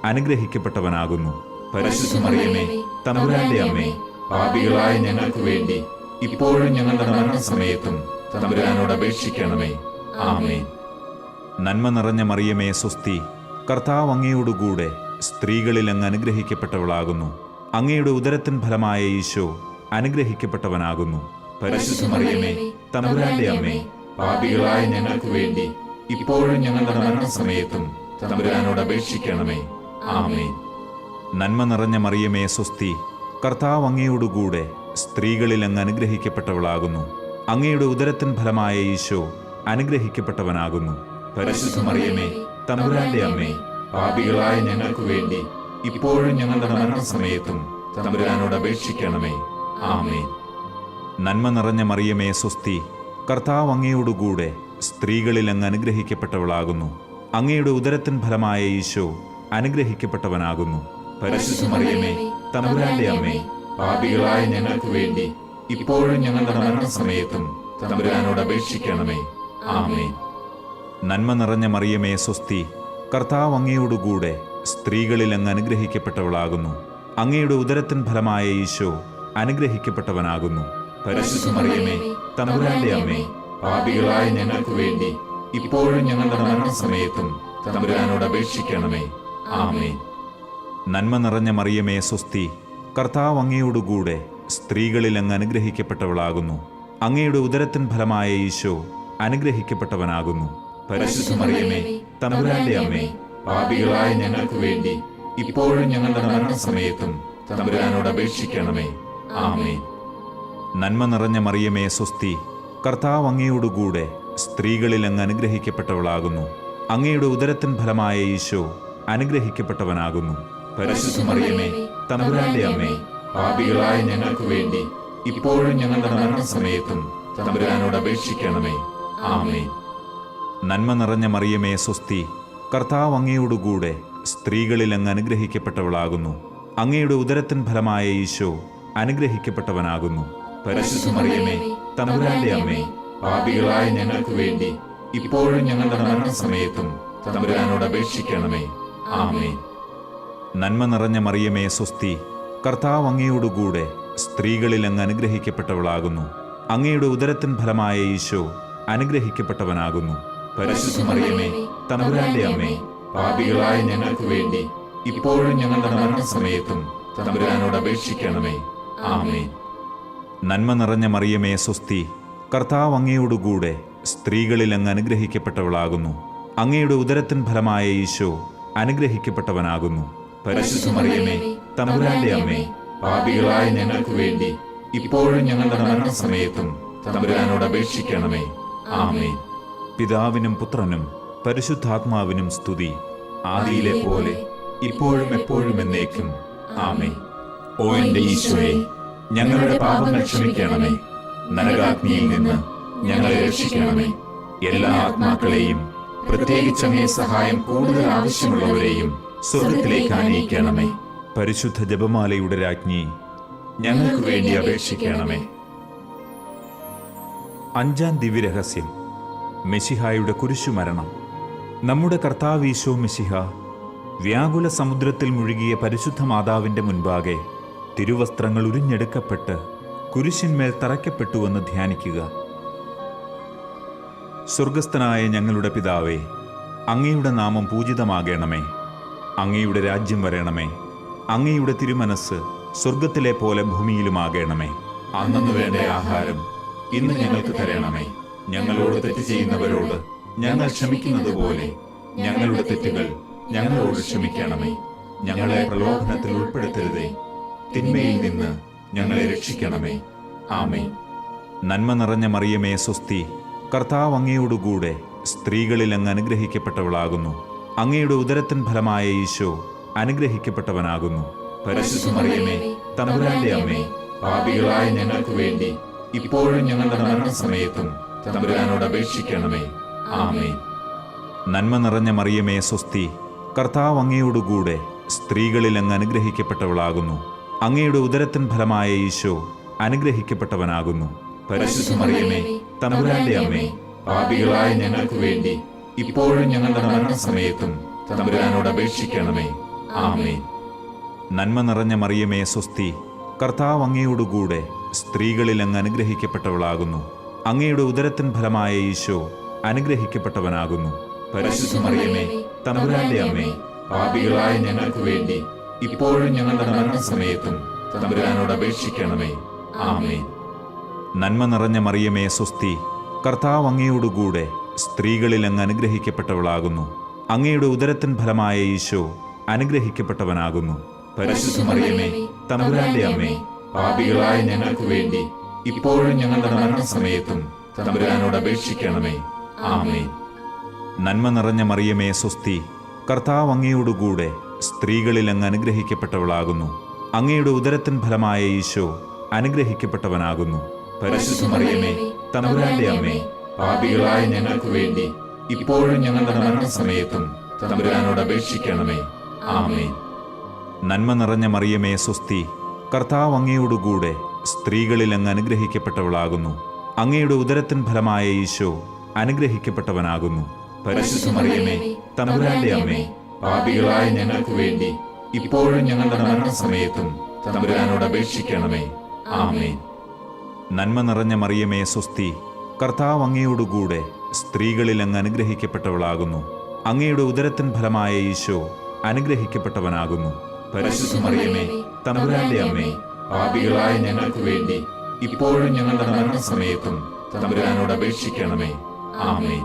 അനുഗ്രഹിക്കപ്പെട്ടവനാകുന്നു. പരിശുദ്ധ മറിയമേ, തമ്പുരാന്റെ അമ്മേ, പാപികളായ ഞങ്ങൾക്ക് വേണ്ടി ഇപ്പോഴും ഞങ്ങളുടെ മരണസമയത്തും തമ്പുരാനോട് അപേക്ഷിക്കണമേ. ആമേൻ. നന്മ നിറഞ്ഞ മറിയമേ സ്വസ്തി, കർത്താവ് അങ്ങയോടുകൂടെ സ്ത്രീകളിൽ അങ്ങ് അനുഗ്രഹിക്കപ്പെട്ടവളാകുന്നു. അങ്ങയുടെ ഉദരത്തിൻ ഫലമായ ഈശോ അനുഗ്രഹിക്കപ്പെട്ടവനാകുന്നു. പരിശുദ്ധ മറിയമേ, തമ്പുരാന്റെ അമ്മേ, പാപികളായ ഞങ്ങൾക്ക് വേണ്ടി ഇപ്പോഴും ഞങ്ങളുടെ മരണസമയത്തും തമ്പുരാനോട് അപേക്ഷിക്കണമേ. ആമേൻ. നന്മ നിറഞ്ഞ മറിയമേ സ്വസ്തി, കർത്താവ് അങ്ങയോടുകൂടെ സ്ത്രീകളിൽ അങ്ങ് അനുഗ്രഹിക്കപ്പെട്ടവളാകുന്നു. അങ്ങയുടെ ഉദരത്തിൻ ഫലമായ ഈശോ അനുഗ്രഹിക്കപ്പെട്ടവനാകുന്നു. പരിശുദ്ധ മറിയമേ, തമ്പുരാന്റെ അമ്മേ, പാപികളായ ഞങ്ങൾക്ക് വേണ്ടി ഇപ്പോഴും ഞങ്ങളുടെ മരണസമയത്തും തമ്പുരാനോട് അപേക്ഷിക്കണമേ. ആമേൻ. നന്മ നിറഞ്ഞ മറിയമേ സ്വസ്തി, കർത്താവ് അങ്ങയോടുകൂടെ സ്ത്രീകളിൽ അങ്ങ് അനുഗ്രഹിക്കപ്പെട്ടവളാകുന്നു. അങ്ങയുടെ ഉദരത്തിൻ ഫലമായ ഈശോ അനുഗ്രഹിക്കപ്പെട്ടവനാകുന്നു. പരിശുദ്ധ മറിയമേ, തമ്പുരാന്റെ അമ്മേ, പാപികളായ ഞങ്ങൾക്ക് വേണ്ടി ഇപ്പോഴും ഞങ്ങളുടെ മരണസമയത്തും തമ്പുരാനോട് അപേക്ഷിക്കണമേ. ആമേൻ. നന്മ നിറഞ്ഞ മറിയമേ സ്വസ്തി, കർത്താവ് അങ്ങയോടുകൂടെ സ്ത്രീകളിൽ അങ്ങ് അനുഗ്രഹിക്കപ്പെട്ടവളാകുന്നു. അങ്ങയുടെ ഉദരത്തിൻ ഫലമായ ഈശോ അനുഗ്രഹിക്കപ്പെട്ടവനാകുന്നു. പരിശുദ്ധ മറിയമേ, തമ്പുരാന്റെ അമ്മേ, പാപികളായ ഞങ്ങൾക്ക് വേണ്ടി ഇപ്പോഴും ഞങ്ങളുടെ മരണസമയത്തും തമ്പുരാനോട് അപേക്ഷിക്കണമേ. ആമേൻ. നന്മ നിറഞ്ഞ മറിയമേ സ്വസ്തി, കർത്താവ് അങ്ങയോടുകൂടെ സ്ത്രീകളിൽ അങ്ങ് അനുഗ്രഹിക്കപ്പെട്ടവളാകുന്നു. അങ്ങയുടെ ഉദരത്തിൻ ഫലമായ ഈശോ അനുഗ്രഹിക്കപ്പെട്ടവനാകുന്നു. പരിശുദ്ധ മറിയമേ, തമ്പുരാന്റെ അമ്മേ, പാപികളായ ഞങ്ങൾക്ക് വേണ്ടി ഇപ്പോഴും ഞങ്ങളുടെ മരണസമയത്തും തമ്പുരാനോട് അപേക്ഷിക്കണമേ. ആമേൻ. നന്മ നിറഞ്ഞ മറിയമേ സ്വസ്തി, കർത്താവ് അങ്ങയോടുകൂടെ സ്ത്രീകളിൽ അങ്ങ് അനുഗ്രഹിക്കപ്പെട്ടവളാകുന്നു. അങ്ങയുടെ ഉദരത്തിൻ ഫലമായ ഈശോ അനുഗ്രഹിക്കപ്പെട്ടവനാകുന്നു. പരിശുദ്ധ മറിയമേ, തമ്പുരാന്റെ അമ്മേ, പാപികളായ ഞങ്ങൾക്ക് വേണ്ടി ഇപ്പോഴും ഞങ്ങളുടെ മരണസമയത്തും തമ്പുരാനോട് അപേക്ഷിക്കണമേ. ആമേൻ. നന്മ നിറഞ്ഞ മറിയമേ സ്വസ്തി, കർത്താവ് അങ്ങയോടുകൂടെ സ്ത്രീകളിൽ അങ്ങ് അനുഗ്രഹിക്കപ്പെട്ടവളാകുന്നു. അങ്ങയുടെ ഉദരത്തിൻ ഫലമായ ഈശോ അനുഗ്രഹിക്കപ്പെട്ടവനാകുന്നു. പരിശുദ്ധ മറിയമേ, തമ്പുരാന്റെ അമ്മേ, പാപികളായ ഞങ്ങൾക്ക് വേണ്ടി ഇപ്പോഴും ഞങ്ങളുടെ മരണസമയത്തും തമ്പുരാനോട് അപേക്ഷിക്കണമേ. ആമേൻ. നന്മ നിറഞ്ഞ മറിയമേ സ്വസ്തി, കർത്താവ് അങ്ങയോടുകൂടെ സ്ത്രീകളിൽ അങ്ങ് അനുഗ്രഹിക്കപ്പെട്ടവളാകുന്നു. അങ്ങയുടെ ഉദരത്തിൻ ഫലമായ ഈശോ അനുഗ്രഹിക്കപ്പെട്ടവനാകുന്നു. പരിശുദ്ധ മറിയമേ, തമ്പുരാന്റെ അമ്മേ, പാപികളായ ഞങ്ങൾക്ക് വേണ്ടി ഇപ്പോഴും ഞങ്ങളുടെ മരണസമയത്തും തമ്പുരാനോട് അപേക്ഷിക്കണമേ. ആമേൻ. നന്മ നിറഞ്ഞ മറിയമേ സ്വസ്തി, കർത്താവ് അങ്ങയോടുകൂടെ സ്ത്രീകളിൽ അങ്ങ് അനുഗ്രഹിക്കപ്പെട്ടവളാകുന്നു. അങ്ങയുടെ ഉദരത്തിൻ ഫലമായ ഈശോ അനുഗ്രഹിക്കപ്പെട്ടവനാകുന്നു. പരിശുദ്ധ മറിയമേ, തമ്പുരാന്റെ അമ്മേ, പാപികളായ ഞങ്ങൾക്ക് വേണ്ടി ഇപ്പോഴും ഞങ്ങളുടെ മരണസമയത്തും തമ്പുരാനോട് അപേക്ഷിക്കണമേ. ആമേൻ. പിതാവിനും പുത്രനും പരിശുദ്ധാത്മാവിനും സ്തുതി, ആദിയിലെ പോലെ ഇപ്പോഴും എപ്പോഴും എന്നേക്കും. ആമേൻ. ഓ എന്റെ ഈശോയെ, ഞങ്ങളുടെ പാപങ്ങൾ ക്ഷമിക്കണമേ. നരകാഗ്നിയിൽ നിന്ന് ഞങ്ങളെ രക്ഷിക്കണമേ. എല്ലാ ആത്മാക്കളെയും, പ്രത്യേകിച്ച് അങ്ങേ സഹായം കൂടുതൽ ആവശ്യമുള്ളവരെയും സ്വർഗത്തിലേക്ക് ആനയിക്കണമേ. പരിശുദ്ധ ജപമാലയുടെ രാജ്ഞി, ഞങ്ങൾക്ക് വേണ്ടി അപേക്ഷിക്കണമേ. അഞ്ചാം ദിവ്യരഹസ്യം, മെശിഹായുടെ കുരിശുമരണം. നമ്മുടെ കർത്താവ് ഈശോ മെശിഹ വ്യാകുല സമുദ്രത്തിൽ മുഴുകിയ പരിശുദ്ധ മാതാവിൻ്റെ മുൻപാകെ തിരുവസ്ത്രങ്ങൾ ഉരിഞ്ഞെടുക്കപ്പെട്ട് കുരിശിന്മേൽ തറയ്ക്കപ്പെട്ടുവെന്ന് ധ്യാനിക്കുക. സ്വർഗസ്ഥനായ ഞങ്ങളുടെ പിതാവേ, അങ്ങയുടെ നാമം പൂജിതമാകണമേ. അങ്ങയുടെ രാജ്യം വരണമേ. അങ്ങയുടെ തിരുമനസ് സ്വർഗത്തിലെ പോലെ ഭൂമിയിലുമാകണമേ. അന്നു വേണ്ട ആഹാരം ഇന്ന് ഞങ്ങൾക്ക് തരണമേ. ഞങ്ങളോട് തെറ്റ് ചെയ്യുന്നവരോട് ഞങ്ങൾ ക്ഷമിക്കുന്നത് പോലെ ഞങ്ങളുടെ തെറ്റുകൾ ഞങ്ങളോട് ക്ഷമിക്കണമേ. ഞങ്ങളെ പ്രലോഭനത്തിൽ ഉൾപ്പെടുത്തരുതേ, തിന്മയിൽ നിന്ന് ഞങ്ങളെ രക്ഷിക്കണമേ. ആമേൻ. നന്മ നിറഞ്ഞ മറിയമേ സ്വസ്തി, കർത്താവ് അങ്ങയോടുകൂടെ സ്ത്രീകളിൽ അങ്ങ് അനുഗ്രഹിക്കപ്പെട്ടവളാകുന്നു. അങ്ങയുടെ ഉദരത്തിൻ ഫലമായ ഈശോ അനുഗ്രഹിക്കപ്പെട്ടവനാകുന്നു. പരിശുദ്ധ മറിയമേ, തമ്പുരാന്റെ അമ്മേ, പാപികളായ ഞങ്ങൾക്ക് വേണ്ടി ഇപ്പോഴും ഞങ്ങളുടെ മരണസമയത്തും തമ്പുരാനോട് അപേക്ഷിക്കണമേ. ആമേൻ. നന്മ നിറഞ്ഞ മറിയമേ സ്വസ്തി, കർത്താവ് അങ്ങയോടുകൂടെ സ്ത്രീകളിൽ അങ്ങ് അനുഗ്രഹിക്കപ്പെട്ടവളാകുന്നു. അങ്ങയുടെ ഉദരത്തിൻ ഫലമായ ഈശോ അനുഗ്രഹിക്കപ്പെട്ടവനാകുന്നു. പരിശുദ്ധ മറിയമേ, തമ്പുരാന്റെ അമ്മേ, പാപികളായ ഞങ്ങൾക്ക് വേണ്ടി ഇപ്പോഴും ഞങ്ങളുടെ മരണസമയത്തും തമ്പുരാനോട് അപേക്ഷിക്കണമേ. ആമേൻ. നന്മ നിറഞ്ഞ മറിയമേ സ്വസ്തി, കർത്താവ് അങ്ങയോടുകൂടെ സ്ത്രീകളിൽ അങ്ങ് അനുഗ്രഹിക്കപ്പെട്ടവളാകുന്നു. അങ്ങയുടെ ഉദരത്തിൻ ഫലമായ ഈശോ അനുഗ്രഹിക്കപ്പെട്ടവനാകുന്നു. പരിശുദ്ധ മറിയമേ, തമ്പുരാന്റെ അമ്മേ, പാപികളായ ഞങ്ങൾക്ക് വേണ്ടി ഇപ്പോഴും ഞങ്ങളുടെ മരണസമയത്തും തമ്പുരാനോട് അപേക്ഷിക്കണമേ. ആമേൻ. നന്മ നിറഞ്ഞ മറിയമേ സ്വസ്തി, കർത്താവ് അങ്ങയോടുകൂടെ സ്ത്രീകളിൽ അങ്ങ് അനുഗ്രഹിക്കപ്പെട്ടവളാകുന്നു. അങ്ങയുടെ ഉദരത്തിൻ ഫലമായ ഈശോ അനുഗ്രഹിക്കപ്പെട്ടവനാകുന്നു. പരിശുദ്ധ മറിയമേ, തമ്പുരാന്റെ അമ്മേ, പാപികളായ ഞങ്ങൾക്ക് വേണ്ടി ഇപ്പോഴും ഞങ്ങളുടെ മരണസമയത്തും തമ്പുരാനോട് അപേക്ഷിക്കണമേ. ആമേൻ. നന്മ നിറഞ്ഞ മറിയമേ സ്വസ്തി, കർത്താവ് അങ്ങയോടുകൂടെ സ്ത്രീകളിൽ അങ്ങ് അനുഗ്രഹിക്കപ്പെട്ടവളാകുന്നു. അങ്ങയുടെ ഉദരത്തിൻ ഫലമായ ഈശോ അനുഗ്രഹിക്കപ്പെട്ടവനാകുന്നു. പരിശുദ്ധ മറിയമേ, തമ്പുരാന്റെ അമ്മേ, പാപികളായ ഞങ്ങൾക്ക് വേണ്ടി ഇപ്പോഴും ഞങ്ങളുടെ മരണസമയത്തും തമ്പുരാനോട് അപേക്ഷിക്കണമേ. ആമേൻ. നന്മ നിറഞ്ഞ മറിയമേ സ്വസ്തി, കർത്താവ് അങ്ങയോടുകൂടെ സ്ത്രീകളിൽ അങ്ങ് അനുഗ്രഹിക്കപ്പെട്ടവളാകുന്നു. അങ്ങയുടെ ഉദരത്തിൻ ഫലമായ ഈശോ അനുഗ്രഹിക്കപ്പെട്ടവനാകുന്നു. പരിശുദ്ധ മറിയമേ, തമ്പുരാന്റെ അമ്മേ, പാപികളായ ഞങ്ങൾക്ക് വേണ്ടി ഇപ്പോഴും ഞങ്ങളുടെ മരണസമയത്തും തമ്പുരാനോട് അപേക്ഷിക്കണമേ. ആമേൻ. നന്മ നിറഞ്ഞ മറിയമേ സ്വസ്തി, കർത്താവ് അങ്ങയോടുകൂടെ സ്ത്രീകളിൽ അങ്ങ് അനുഗ്രഹിക്കപ്പെട്ടവളാകുന്നു. അങ്ങയുടെ ഉദരത്തിൻ ഫലമായ ഈശോ അനുഗ്രഹിക്കപ്പെട്ടവനാകുന്നു. പരിശുദ്ധ മറിയമേ, തമ്പുരാന്റെ അമ്മേ, പാപികളായ ഞങ്ങൾക്ക് വേണ്ടി ഇപ്പോഴും ഞങ്ങളുടെ മരണസമയത്തും തമ്പുരാനോട് അപേക്ഷിക്കണമേ. ആമേൻ.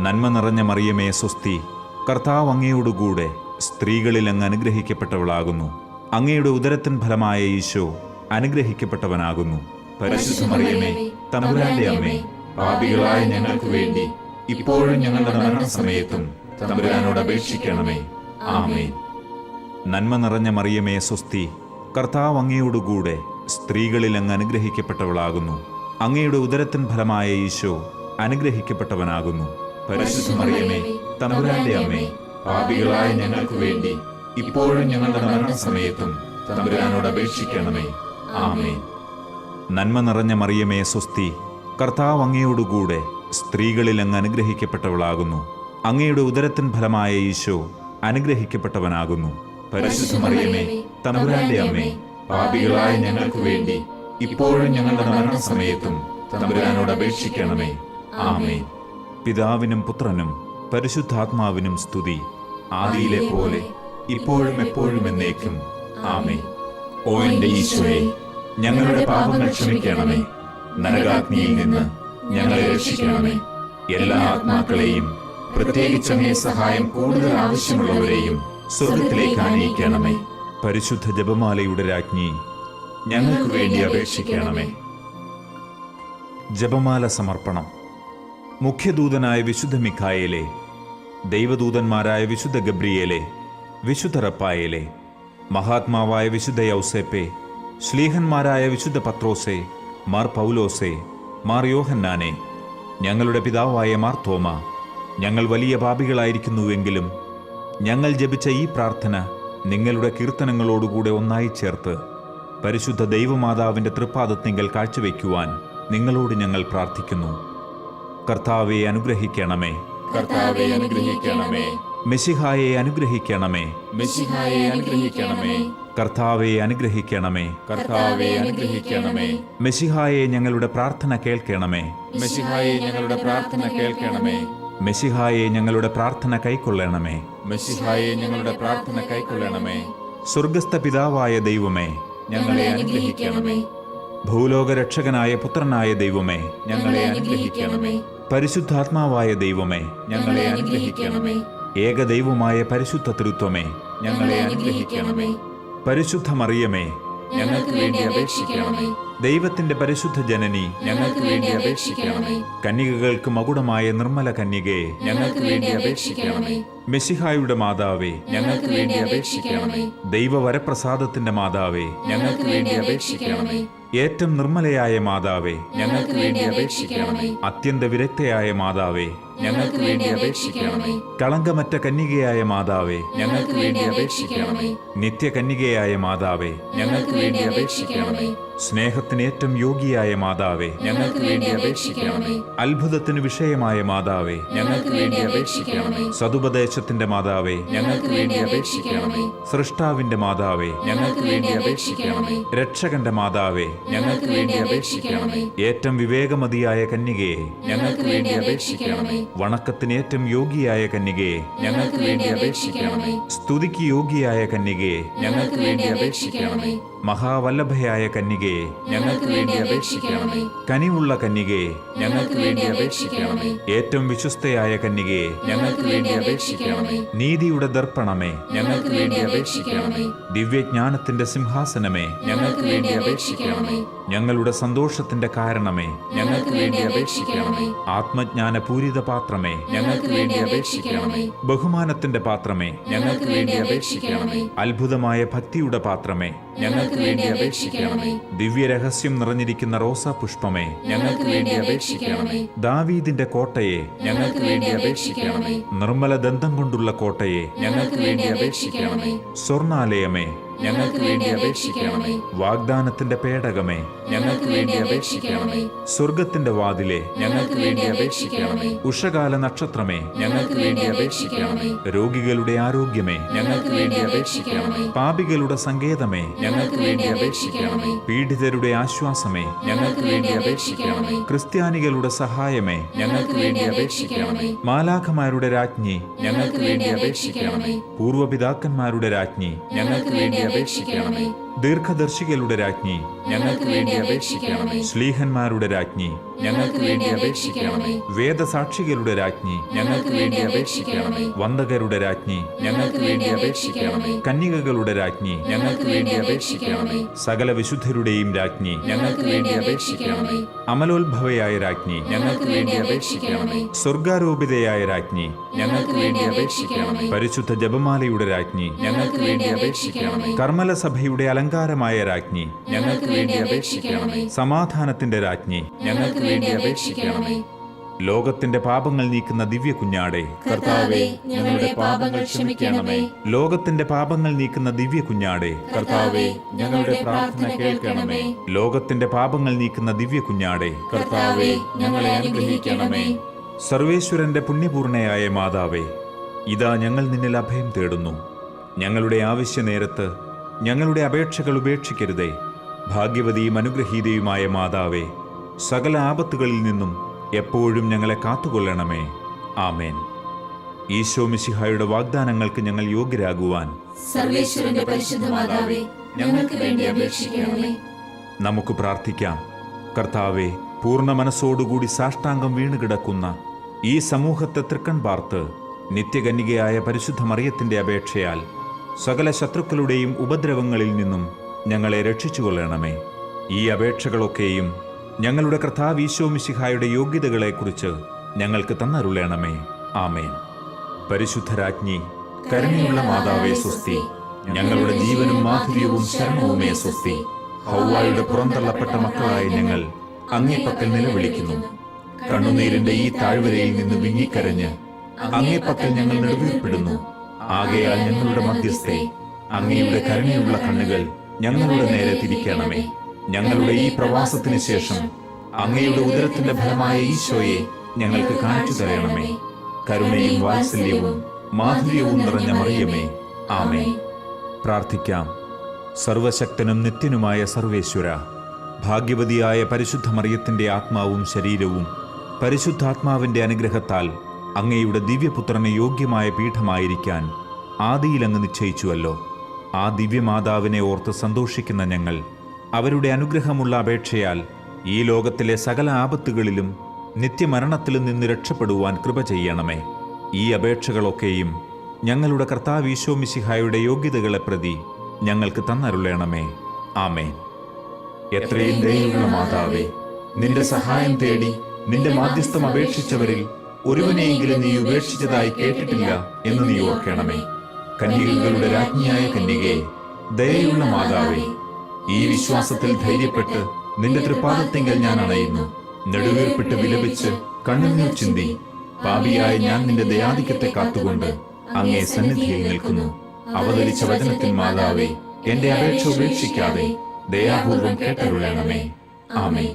നന്മ നിറഞ്ഞ മറിയമേ സ്വസ്തി, കർത്താവ് അങ്ങയോടുകൂടെ സ്ത്രീകളിൽ അങ്ങ് അനുഗ്രഹിക്കപ്പെട്ടവളാകുന്നു. അങ്ങയുടെ ഉദരത്തിൻ ഫലമായ ഈശോ അനുഗ്രഹിക്കപ്പെട്ടവനാകുന്നു. പരിശുദ്ധ മറിയമേ, തമ്പുരാന്റെ അമ്മേ, പാപികളായ ഞങ്ങൾക്ക് വേണ്ടി ഇപ്പോഴും ഞങ്ങളുടെ മരണസമയത്തും തമ്പുരാനോട് അപേക്ഷിക്കണമേ. ആമേൻ. നന്മ നിറഞ്ഞ മറിയമേ സ്വസ്തി, കർത്താവ് അങ്ങയോടുകൂടെ സ്ത്രീകളിൽ അങ്ങ് അനുഗ്രഹിക്കപ്പെട്ടവളാകുന്നു. അങ്ങയുടെ ഉദരത്തിൻ ഫലമായ ഈശോ അനുഗ്രഹിക്കപ്പെട്ടവനാകുന്നു. പരിശുദ്ധ മറിയമേ, തമ്പുരാന്റെ അമ്മേ, പാപികളായ ഞങ്ങൾക്ക് വേണ്ടി ഇപ്പോഴും ഞങ്ങളുടെ മരണസമയത്തും തമ്പുരാനോട് അപേക്ഷിക്കണമേ. ആമേൻ. നന്മ നിറഞ്ഞ മറിയമേ സ്വസ്തി, കർത്താവ് അങ്ങയോടുകൂടെ സ്ത്രീകളിൽ അങ്ങ് അനുഗ്രഹിക്കപ്പെട്ടവളാകുന്നു. അങ്ങയുടെ ഉദരത്തിൻ ഫലമായ ഈശോ അനുഗ്രഹിക്കപ്പെട്ടവനാകുന്നു. പരിശുദ്ധ മറിയമേ, തമ്പുരാന്റെ അമ്മേ, പാപികളായ ഞങ്ങൾക്ക് വേണ്ടി ഇപ്പോഴും ഞങ്ങളുടെ മരണസമയത്തും തമ്പുരാനോട് അപേക്ഷിക്കണമേ. ആമേൻ. പിതാവിനും പുത്രനും പരിശുദ്ധാത്മാവിനും സ്തുതി, ആദിയിലെ പോലെ ഇപ്പോഴും എപ്പോഴും എന്നേക്കും. ആമേൻ. ഓ എന്റെ ഈശോയെ, ഞങ്ങളുടെ പാപങ്ങൾ ക്ഷമിക്കണമേ. നരകാഗ്നിയിൽ നിന്ന് ഞങ്ങളെ രക്ഷിക്കണമേ. എല്ലാ ആത്മാക്കളെയും, പ്രത്യേകിച്ച് അങ്ങേ സഹായം കൂടുതൽ ആവശ്യമുള്ളവരെയും സ്വർഗത്തിലേക്ക് ആനയിക്കണമേ. പരിശുദ്ധ ജപമാലയുടെ രാജ്ഞി, ഞങ്ങൾക്ക് വേണ്ടി അപേക്ഷിക്കണമേ. ജപമാല സമർപ്പണം. മുഖ്യദൂതനായ വിശുദ്ധ മിഖായേലെ, ദൈവദൂതന്മാരായ വിശുദ്ധ ഗബ്രിയേലെ, വിശുദ്ധ റപ്പായേലെ, മഹാത്മാവായ വിശുദ്ധ യൗസേപ്പെ, ശ്ലീഹന്മാരായ വിശുദ്ധ പത്രോസെ, മാർ പൗലോസെ, മാർ യോഹന്നാനെ, ഞങ്ങളുടെ പിതാവായ മാർ തോമ, ഞങ്ങൾ വലിയ പാപികളായിരിക്കുന്നുവെങ്കിലും ഞങ്ങൾ ജപിച്ച ഈ പ്രാർത്ഥന നിങ്ങളുടെ കീർത്തനങ്ങളോടുകൂടെ ഒന്നായി ചേർത്ത് പരിശുദ്ധ ദൈവമാതാവിൻ്റെ തൃപ്പാദത്തിങ്കൽ കാഴ്ചവെക്കുവാൻ നിങ്ങളോട് ഞങ്ങൾ പ്രാർത്ഥിക്കുന്നു. കർത്താവെ അനുഗ്രഹിക്കണമേ. കർത്താവെ അനുഗ്രഹിക്കണമേ. മെശിഹായെ അനുഗ്രഹിക്കണമേ. മെശിഹായെ അനുഗ്രഹിക്കണമേ. കർത്താവെ അനുഗ്രഹിക്കണമേ. കർത്താവെ അനുഗ്രഹിക്കണമേ. മെശിഹായെ ഞങ്ങളുടെ പ്രാർത്ഥന കേൾക്കണമേ. മെശിഹായെ ഞങ്ങളുടെ പ്രാർത്ഥന കേൾക്കണമേ. മെശിഹായെ ഞങ്ങളുടെ പ്രാർത്ഥന കൈക്കൊള്ളണമേ. മെശിഹായെ ഞങ്ങളുടെ പ്രാർത്ഥന കൈക്കൊള്ളണമേ. സ്വർഗസ്ഥ പിതാവായ ദൈവമേ, ഞങ്ങളെ അനുഗ്രഹിക്കണമേ. ഭൂലോകരക്ഷകനായ പുത്രനായ ദൈവമേ, ഞങ്ങളെ അനുഗ്രഹിക്കണമേ. പരിശുദ്ധാത്മാവായ ദൈവമേ, ഞങ്ങളെ അനുഗ്രഹിക്കണമേ. ഏകദൈവമായ പരിശുദ്ധ തൃത്വമേ, ഞങ്ങളെ അനുഗ്രഹിക്കണമേ. പരിശുദ്ധ മറിയമേ, ഞങ്ങൾക്ക് വേണ്ടി അപേക്ഷിക്കണമേ. ദൈവത്തിന്റെ പരിശുദ്ധ ജനനി, ഞങ്ങൾക്ക് വേണ്ടി അപേക്ഷിക്കണമേ. കന്യകകൾക്ക് മകുടമായ നിർമ്മല കന്യകയെ, ഞങ്ങൾക്ക് വേണ്ടി അപേക്ഷിക്കണമേ. മെശിഹായുടെ മാതാവേ, ഞങ്ങൾക്ക് വേണ്ടി അപേക്ഷിക്കണമേ. ദൈവവരപ്രസാദത്തിന്റെ മാതാവേ, ഞങ്ങൾക്ക് വേണ്ടി അപേക്ഷിക്കണമേ. ഏറ്റവും നിർമ്മലയായ മാതാവേ, ഞങ്ങൾക്ക് വേണ്ടി അപേക്ഷിക്കണമേ. അത്യന്ത വിരക്തയായ മാതാവേ, ഞങ്ങൾക്ക് വേണ്ടി അപേക്ഷിക്കണമേ. കളങ്കമറ്റ കന്യകയായ മാതാവേ, ഞങ്ങൾക്ക് വേണ്ടി അപേക്ഷിക്കണമേ. നിത്യകന്യകയായ മാതാവേ, ഞങ്ങൾക്ക് വേണ്ടി അപേക്ഷിക്കണമേ. സ്നേഹത്തിന് ഏറ്റവും യോഗ്യയായ മാതാവേ, ഞങ്ങൾക്ക് വേണ്ടി അപേക്ഷിക്കണമേ. അത്ഭുതത്തിന് വിഷയമായ മാതാവേ, ഞങ്ങൾക്ക് വേണ്ടി അപേക്ഷിക്കണമേ. സതുപദേശത്തിന്റെ മാതാവേ, ഞങ്ങൾക്ക് വേണ്ടി അപേക്ഷിക്കണമേ. സൃഷ്ടാവിന്റെ മാതാവേ, ഞങ്ങൾക്ക് വേണ്ടി അപേക്ഷിക്കണമേ. രക്ഷകന്റെ മാതാവേ, ഞങ്ങൾക്ക് വേണ്ടി അപേക്ഷിക്കണമേ. ഏറ്റവും വിവേകമതിയായ കന്യകയെ, ഞങ്ങൾക്ക് വേണ്ടി അപേക്ഷിക്കണമേ. വണക്കത്തിന് ഏറ്റവും യോഗ്യയായ കന്യകയെ, ഞങ്ങൾക്ക് വേണ്ടി അപേക്ഷിക്കണമേ. സ്തുതിക്ക് യോഗ്യയായ കന്യകയെ, ഞങ്ങൾക്ക് വേണ്ടി അപേക്ഷിക്കണമേ. മഹാവല്ലഭയായ കന്യകയെ, ഞങ്ങൾക്ക് വേണ്ടി അപേക്ഷിക്കണമേ. കനിവുള്ള കന്യകയെ, ഞങ്ങൾക്ക് വേണ്ടി അപേക്ഷിക്കണമേ. ഏറ്റവും വിശ്വസ്തയായ കന്യകയെ, ഞങ്ങൾക്ക് വേണ്ടി അപേക്ഷിക്കണമേ. നീതിയുടെ ദർപ്പണമേ, ഞങ്ങൾക്ക് വേണ്ടി അപേക്ഷിക്കണമേ. ദിവ്യജ്ഞാനത്തിന്റെ സിംഹാസനമേ, ഞങ്ങൾക്ക് വേണ്ടി അപേക്ഷിക്കണമേ. ഞങ്ങളുടെ സന്തോഷത്തിന്റെ കാരണമേ, ഞങ്ങൾക്ക് വേണ്ടി അപേക്ഷിക്കണമേ. ആത്മജ്ഞാന പൂരിത പാത്രമേ, ഞങ്ങൾക്ക് വേണ്ടി അപേക്ഷിക്കണമേ. ബഹുമാനത്തിന്റെ പാത്രമേ, ഞങ്ങൾക്ക് വേണ്ടി അപേക്ഷിക്കണമേ. അത്ഭുതമായ ഭക്തിയുടെ പാത്രമേ, ഞങ്ങൾക്ക് വേണ്ടി അപേക്ഷിക്കണമേ. ദിവ്യരഹസ്യം നിറഞ്ഞിരിക്കുന്ന റോസാ പുഷ്പമേ, ഞങ്ങൾക്ക് വേണ്ടി അപേക്ഷിക്കണമേ. ദാവീദിന്റെ കോട്ടയെ, ഞങ്ങൾക്ക് വേണ്ടി അപേക്ഷിക്കണമേ. നിർമ്മല ദന്തം കൊണ്ടുള്ള കോട്ടയെ, ഞങ്ങൾക്ക് വേണ്ടി അപേക്ഷിക്കണമേ. സ്വർണാലയമേ, ഞങ്ങൾക്ക് വേണ്ടി അപേക്ഷിക്കണമേ. വാഗ്ദാനത്തിന്റെ പേടകമേ, ഞങ്ങൾക്ക് വേണ്ടി അപേക്ഷിക്കണമേ. സ്വർഗത്തിന്റെ വാതിലെ, ഞങ്ങൾക്ക് വേണ്ടി അപേക്ഷിക്കണമേ. ഉഷകാല നക്ഷത്രമേ, ഞങ്ങൾക്ക് വേണ്ടി അപേക്ഷിക്കണമേ. രോഗികളുടെ ആരോഗ്യമേ, ഞങ്ങൾക്ക് വേണ്ടി അപേക്ഷിക്കണമേ. പാപികളുടെ സങ്കേതമേ, ഞങ്ങൾക്ക് വേണ്ടി അപേക്ഷിക്കണമേ. പീഡിതരുടെ ആശ്വാസമേ, ഞങ്ങൾക്ക് വേണ്ടി അപേക്ഷിക്കണമേ. ക്രിസ്ത്യാനികളുടെ സഹായമേ, ഞങ്ങൾക്ക് വേണ്ടി അപേക്ഷിക്കണമേ. മാലാഖമാരുടെ രാജ്ഞി, ഞങ്ങൾക്ക് വേണ്ടി അപേക്ഷിക്കണമേ. പൂർവപിതാക്കന്മാരുടെ രാജ്ഞി, ഞങ്ങൾക്ക് വേണ്ടി അപേക്ഷിക്കണമേ. ദീർഘദർശികളുടെ രാജ്ഞി, ഞങ്ങൾക്ക് വേണ്ടി അപേക്ഷിക്കണമേ. ശ്ലീഹന്മാരുടെ രാജ്ഞി, ഞങ്ങൾക്ക് വേണ്ടി അപേക്ഷിക്കണമേ. വേദസാക്ഷികളുടെ രാജ്ഞി, ഞങ്ങൾക്ക് വേണ്ടി അപേക്ഷിക്കണമേ. വന്ദകരുടെ രാജ്ഞി, ഞങ്ങൾക്ക് വേണ്ടി അപേക്ഷിക്കണമേ. കന്യകകളുടെ രാജ്ഞി, ഞങ്ങൾക്ക് വേണ്ടി അപേക്ഷിക്കണമേ. സകല വിശുദ്ധരുടെയും രാജ്ഞി, ഞങ്ങൾക്ക് വേണ്ടി അപേക്ഷിക്കണമേ. അമലോത്ഭവയായ രാജ്ഞി, ഞങ്ങൾക്ക് വേണ്ടി അപേക്ഷിക്കണമേ. സ്വർഗാരോപിതയായ രാജ്ഞി, ഞങ്ങൾക്ക് വേണ്ടി അപേക്ഷിക്കണമേ. പരിശുദ്ധ ജപമാലയുടെ രാജ്ഞി, ഞങ്ങൾക്ക് വേണ്ടി അപേക്ഷിക്കണമേ. കർമ്മലസഭയുടെ അലങ്കാരമായ രാജ്ഞി, ഞങ്ങൾക്ക് വേണ്ടി അപേക്ഷിക്കണമേ. സമാധാനത്തിന്റെ രാജ്ഞി, ഞങ്ങൾക്ക് വേണ്ടി അപേക്ഷിക്കണമേ. ലോകത്തിന്റെ പാപങ്ങൾ നീക്കുന്ന ദിവ്യ കുഞ്ഞാടേ, കർത്താവേ, ഞങ്ങളുടെ പാപങ്ങൾ ക്ഷമിക്കണമേ. ലോകത്തിന്റെ പാപങ്ങൾ നീക്കുന്ന ദിവ്യ കുഞ്ഞാടേ, കർത്താവേ, ഞങ്ങളുടെ പ്രാർത്ഥന കേൾക്കണമേ. ലോകത്തിന്റെ പാപങ്ങൾ നീക്കുന്ന ദിവ്യ കുഞ്ഞാടേ, കർത്താവേ, ഞങ്ങളെ അനുഗ്രഹിക്കണമേ. സർവേശ്വരന്റെ പുണ്യപൂർണയായ മാതാവേ, ഇതാ ഞങ്ങൾ നിന്നിൽ അഭയം തേടുന്നു. ഞങ്ങളുടെ ആവശ്യനേരത്ത് ഞങ്ങളുടെ അപേക്ഷകൾ ഉപേക്ഷിക്കരുതേ. ഭാഗ്യവതിയും അനുഗ്രഹീതയുമായ മാതാവേ, സകല ആപത്തുകളിൽ നിന്നും എപ്പോഴും ഞങ്ങളെ കാത്തുകൊള്ളണമേ. ആമേൻ. ഈശോ മിശിഹായുടെ വാഗ്ദാനങ്ങൾക്ക് ഞങ്ങൾ യോഗ്യരാകുവാൻ സർവേശ്വരന്റെ പരിശുദ്ധ മാതാവേ, ഞങ്ങൾക്ക് വേണ്ടി അപേക്ഷിക്കണമേ. നമുക്ക് പ്രാർത്ഥിക്കാം. കർത്താവെ, പൂർണ്ണ മനസ്സോടുകൂടി സാഷ്ടാംഗം വീണുകിടക്കുന്ന ഈ സമൂഹത്തെ തൃക്കൺ പാർത്ത് നിത്യകന്യകയായ പരിശുദ്ധ മറിയത്തിന്റെ അപേക്ഷയാൽ സകല ശത്രുക്കളുടെയും ഉപദ്രവങ്ങളിൽ നിന്നും ഞങ്ങളെ രക്ഷിച്ചുകൊള്ളണമേ. ഈ അപേക്ഷകളൊക്കെയും ഞങ്ങളുടെ കർത്താവ് ഈശോ മിശിഹായുടെ യോഗ്യതകളെക്കുറിച്ച് ഞങ്ങൾക്ക് തന്നരുളണമേ. ആമേൻ. പരിശുദ്ധരാജ്ഞി, കരുണയുള്ള മാതാവേ സ്വസ്തി. ഞങ്ങളുടെ ജീവനും മാധുര്യവും ശരണവുമേ സ്വസ്തി. ഹൗവായുടെ പുറന്തള്ളപ്പെട്ട മക്കളായ ഞങ്ങൾ അങ്ങേപ്പക്കൽ നിലവിളിക്കുന്നു. കണ്ണുനീരിന്റെ ഈ താഴ്വരയിൽ നിന്ന് വിങ്ങിക്കരഞ്ഞ് അങ്ങേപ്പക്കൽ ഞങ്ങൾ നെടുവീർപ്പെടുന്നു. ആകയാൽ ഞങ്ങളുടെ മധ്യസ്ഥേ, അങ്ങയുടെ കരുണയുള്ള കണ്ണുകൾ ഞങ്ങളുടെ നേരെ തിരിക്കണമേ. ഞങ്ങളുടെ ഈ പ്രവാസത്തിന് ശേഷം അങ്ങയുടെ ഉദരത്തിന്റെ ഫലമായ ഈശോയെ ഞങ്ങൾക്ക് കാണിച്ചു തരണമേ. കരുണയും വാത്സല്യവും മാധുര്യവും നിറഞ്ഞ മറിയമേ, ആമേൻ. പ്രാർത്ഥിക്കാം. സർവശക്തനും നിത്യനുമായ സർവേശ്വര, ഭാഗ്യവതിയായ പരിശുദ്ധ മറിയത്തിന്റെ ആത്മാവും ശരീരവും പരിശുദ്ധാത്മാവിന്റെ അനുഗ്രഹത്താൽ അങ്ങയുടെ ദിവ്യപുത്രന് യോഗ്യമായ പീഠമായിരിക്കാൻ ആദിയിൽ അങ്ങ് നിശ്ചയിച്ചുവല്ലോ. ആ ദിവ്യമാതാവിനെ ഓർത്ത് സന്തോഷിക്കുന്ന ഞങ്ങൾ അവരുടെ അനുഗ്രഹമുള്ള അപേക്ഷയാൽ ഈ ലോകത്തിലെ സകല ആപത്തുകളിലും നിത്യമരണത്തിലും നിന്ന് രക്ഷപ്പെടുവാൻ കൃപ ചെയ്യണമേ. ഈ അപേക്ഷകളൊക്കെയും ഞങ്ങളുടെ കർത്താവ് ഈശോ മിശിഹായുടെ യോഗ്യതകളെ പ്രതി ഞങ്ങൾക്ക് തന്നരുളണമേ. ആമേൻ. എത്രയും ദയയുള്ള മാതാവേ, നിന്റെ സഹായം തേടി നിന്റെ മാധ്യസ്ഥം അപേക്ഷിച്ചവരിൽ ഒരുവനെയെങ്കിലും നീ ഉപേക്ഷിച്ചതായി കേട്ടിട്ടില്ല എന്ന് നീ ഓർക്കണമേ. കന്യകകളുടെ രാജ്ഞിയായ കന്യകയെ, ദയയുള്ള മാതാവേ, ഈ വിശ്വാസത്തിൽ ധൈര്യപ്പെട്ട് നിന്റെ തൃപ്പാദത്തിങ്കൽ ഞാൻ അണയുന്നു. നെടുവീർപ്പിട്ട് വിലപിച്ച് കണ്ണുനീർ ചിന്തി പാപിയായ ഞാൻ നിന്റെ ദയാധിക്യത്തെ കാത്തുകൊണ്ട് അങ്ങേ സന്നിധിയിൽ നിൽക്കുന്നു. അവതരിച്ച വചനത്തിൽ മാതാവേ, എന്റെ അപേക്ഷ ഉപേക്ഷിക്കാതെ ദയാപൂർവം കേട്ടരുളണമേ. ആമേൻ.